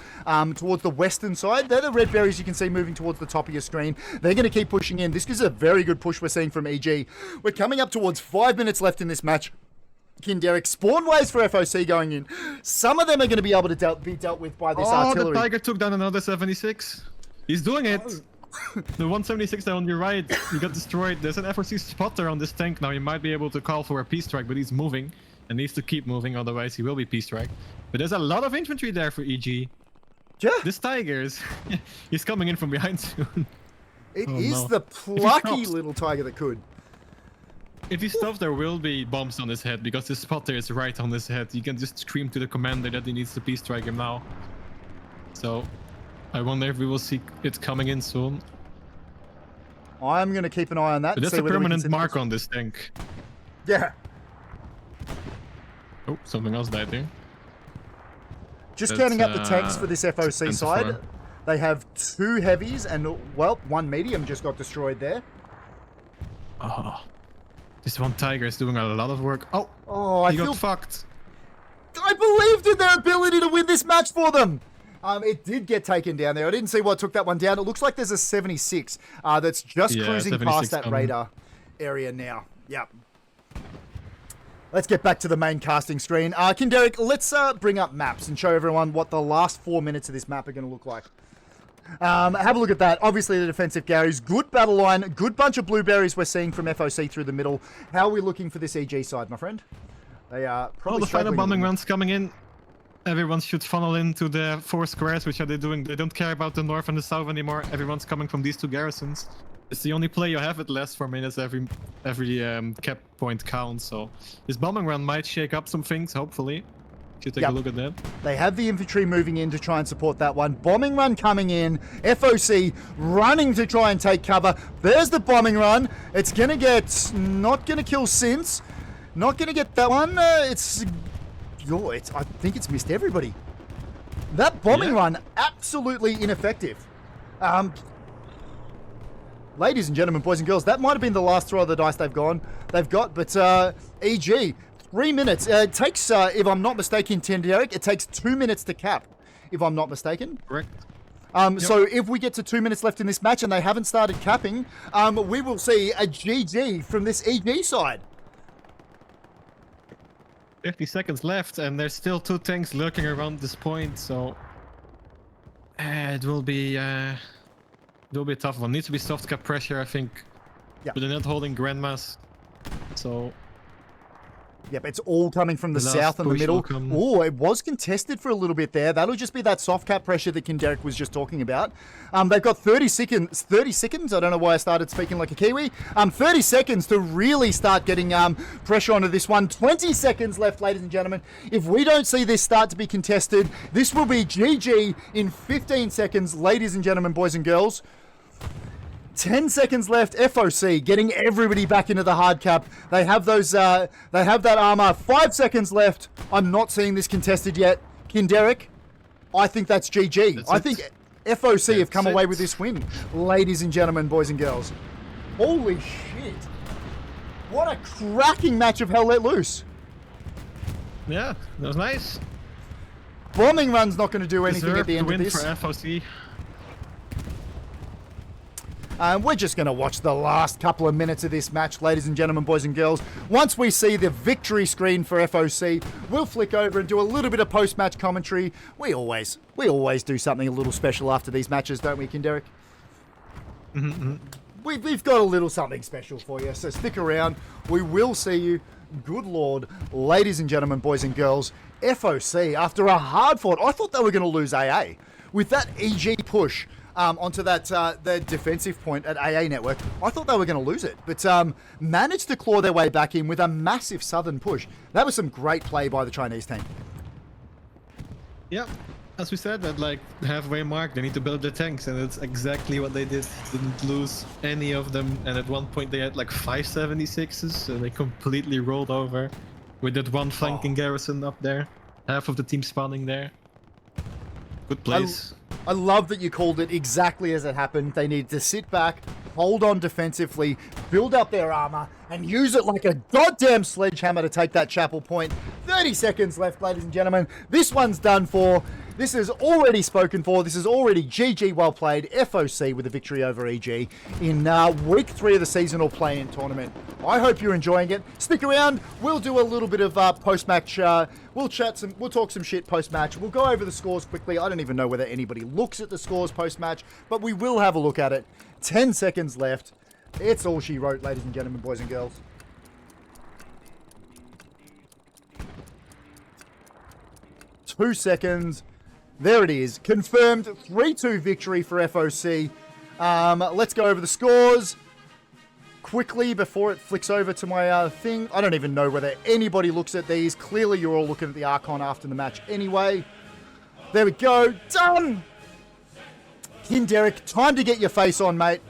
towards the western side. They're the red berries you can see moving towards the top of your screen. They're going to keep pushing in. This is a very good push we're seeing from EG. We're coming up towards 5 minutes left in this match. Derek, spawn waves for FOC going in. Some of them are going to be able to be dealt with by this artillery. The tiger took down another 76. He's doing it. The 176 there on your right, he got destroyed. There's an FOC spotter on this tank now. He might be able to call for a peace strike, but he's moving and needs to keep moving, otherwise he will be peace strike. But there's a lot of infantry there for EG. Yeah. This tiger is he's coming in from behind soon. It Oh, is no. the plucky stops- little tiger that could. If he stops, there will be bombs on his head because the spotter is right on his head. You can just scream to the commander that he needs to peace strike him now. So I wonder if we will see it coming in soon. I'm going to keep an eye on that. But and that's see a whether we can permanent send mark this- on this tank. Yeah. Oh, something else died there. Just That's, counting up the tanks for this FOC 10 to side. 4. They have 2 heavies and, well, 1 medium just got destroyed there. Oh, this one tiger is doing a lot of work. Oh, Oh, I he feel... got fucked. I believed in their ability to win this match for them. It did get taken down there. I didn't see what took that one down. It looks like there's a 76 that's just Yeah, cruising 76 past that coming. radar area now. Yep. Let's get back to the main casting screen. Derek, let's bring up maps and show everyone what the last 4 minutes of this map are going to look like. Have a look at that. Obviously, the defensive Garys. Good battle line. Good bunch of blueberries we're seeing from FOC through the middle. How are we looking for this EG side, my friend? They are probably Oh, the final struggling a bombing little. runs coming in. Everyone should funnel into the 4 squares, which are they doing? They don't care about the north and the south anymore. Everyone's coming from these 2 garrisons. It's the only play you have. It lasts 4 minutes. Every cap point counts. So this bombing run might shake up some things. Hopefully, should take Yep. a look at that. They have the infantry moving in to try and support that one. Bombing run coming in. FOC running to try and take cover. There's the bombing run. It's going to get... Not going to kill Since. Not going to get that one. I think it's missed everybody. That bombing run, absolutely ineffective. Ladies and gentlemen, boys and girls, that might have been the last throw of the dice they've got. But EG, 3 minutes. It takes, if I'm not mistaken, Derek, it takes 2 minutes to cap, if I'm not mistaken. Correct. So if we get to 2 minutes left in this match and they haven't started capping, we will see a GG from this EG side. 50 seconds left, and there's still 2 tanks lurking around this point. So it will be a tough one. Needs to be soft cap pressure, I think. Yeah. But they're not holding grandmas, so Yep, it's all coming from the The last south and the push middle. will come. Oh, it was contested for a little bit there. That'll just be that soft cap pressure that Derek was just talking about. They've got 30 seconds. 30 seconds. I don't know why I started speaking like a Kiwi. 30 seconds to really start getting pressure onto this one. 20 seconds left, ladies and gentlemen. If we don't see this start to be contested, this will be GG in 15 seconds, ladies and gentlemen, boys and girls. 10 seconds left. FOC getting everybody back into the hard cap. They have those. They have that armor. 5 seconds left. I'm not seeing this contested yet. Derek, I think that's GG. I think FOC have come away with this win, ladies and gentlemen, boys and girls. Holy shit! What a cracking match of Hell Let Loose. Yeah, that was nice. Bombing run's not going to do anything at the end of this. For FOC. We're just going to watch the last couple of minutes of this match, ladies and gentlemen, boys and girls. Once we see the victory screen for FOC, we'll flick over and do a little bit of post-match commentary. We always do something a little special after these matches, don't we, Derek? We've got a little something special for you, so stick around. We will see you. Good Lord, ladies and gentlemen, boys and girls, FOC, after a hard fought, I thought they were going to lose AA. With that EG push onto that their defensive point at AA Network, I thought they were going to lose it, but managed to claw their way back in with a massive southern push. That was some great play by the Chinese team. Yeah, as we said, at like the halfway mark, they need to build their tanks, and that's exactly what they did. Didn't lose any of them, and at one point they had like 5 76s, so they completely rolled over with that one flanking garrison up there. Half of the team spawning there. Good place. I love that you called it exactly as it happened. They needed to sit back, hold on defensively, build up their armor, and use it like a goddamn sledgehammer to take that chapel point. 30 seconds left, ladies and gentlemen. This one's done for. This is already spoken for. This is already GG well played. FOC with a victory over EG in week 3 of the seasonal play-in tournament. I hope you're enjoying it. Stick around. We'll do a little bit of post-match. We'll talk some shit post-match. We'll go over the scores quickly. I don't even know whether anybody looks at the scores post-match, but we will have a look at it. 10 seconds left. It's all she wrote, ladies and gentlemen, boys and girls. Two seconds. There it is. Confirmed 3-2 victory for FOC. Let's go over the scores quickly before it flicks over to my thing. I don't even know whether anybody looks at these. Clearly, you're all looking at the Archon after the match anyway. There we go. Done! Derek, time to get your face on, mate.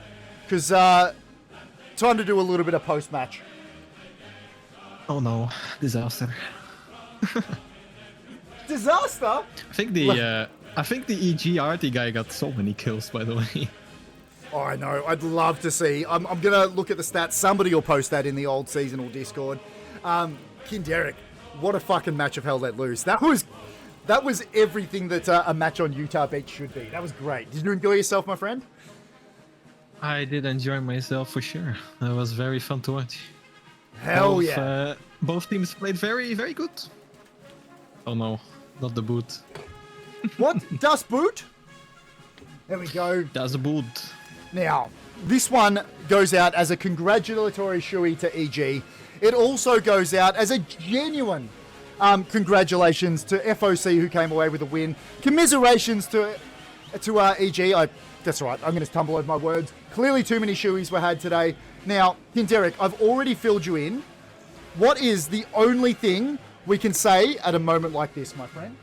Because time to do a little bit of post-match. Oh no, disaster. Disaster? I think the EG Arty guy got so many kills, by the way. Oh, I know. I'd love to see. I'm going to look at the stats. Somebody will post that in the old seasonal Discord. Derek, what a fucking match of Hell Let Loose. That was everything that a match on Utah Beach should be. That was great. Did you enjoy yourself, my friend? I did enjoy myself for sure. That was very fun to watch. Hell yeah. Both teams played very, very good. Oh no, not the boot. What? Das Boot? There we go. Das Boot. Now, this one goes out as a congratulatory shoey to EG. It also goes out as a genuine congratulations to FOC who came away with a win. Commiserations to EG. That's right, I'm going to stumble over my words. Clearly too many shoeys were had today. Now, Derek, I've already filled you in. What is the only thing we can say at a moment like this, my friend?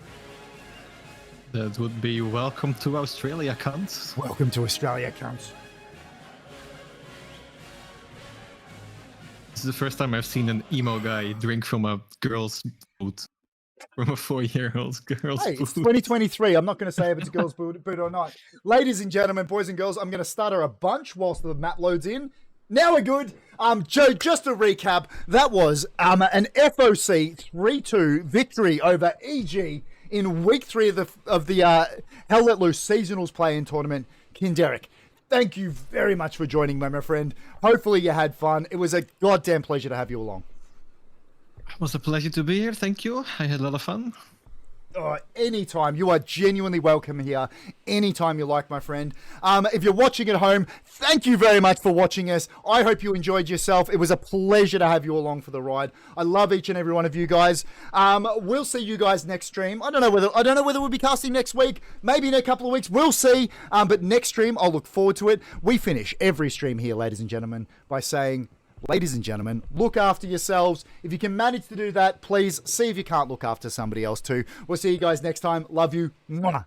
That would be welcome to Australia, cunts. Welcome to Australia, cunts. This is the first time I've seen an emo guy drink from a girl's boot. From a 4-year-old's girl's Hey, boot. it's 2023. I'm not going to say if it's a girl's boot or not. Ladies and gentlemen, boys and girls, I'm going to stutter a bunch whilst the map loads in. Now we're good. Joe, just to recap, that was an FOC 3-2 victory over EG in week 3 of the Hell Let Loose Seasonals play-in tournament. Derek, thank you very much for joining me, my friend. Hopefully you had fun. It was a goddamn pleasure to have you along. It was a pleasure to be here. Thank you. I had a lot of fun. anytime. You are genuinely welcome here. Anytime you like, my friend. If you're watching at home, thank you very much for watching us. I hope you enjoyed yourself. It was a pleasure to have you along for the ride. I love each and every one of you guys. We'll see you guys next stream. I don't know whether we'll be casting next week. Maybe in a couple of weeks. We'll see. But next stream, I'll look forward to it. We finish every stream here, ladies and gentlemen, by saying, ladies and gentlemen, look after yourselves. If you can manage to do that, please see if you can't look after somebody else too. We'll see you guys next time. Love you. Mwah.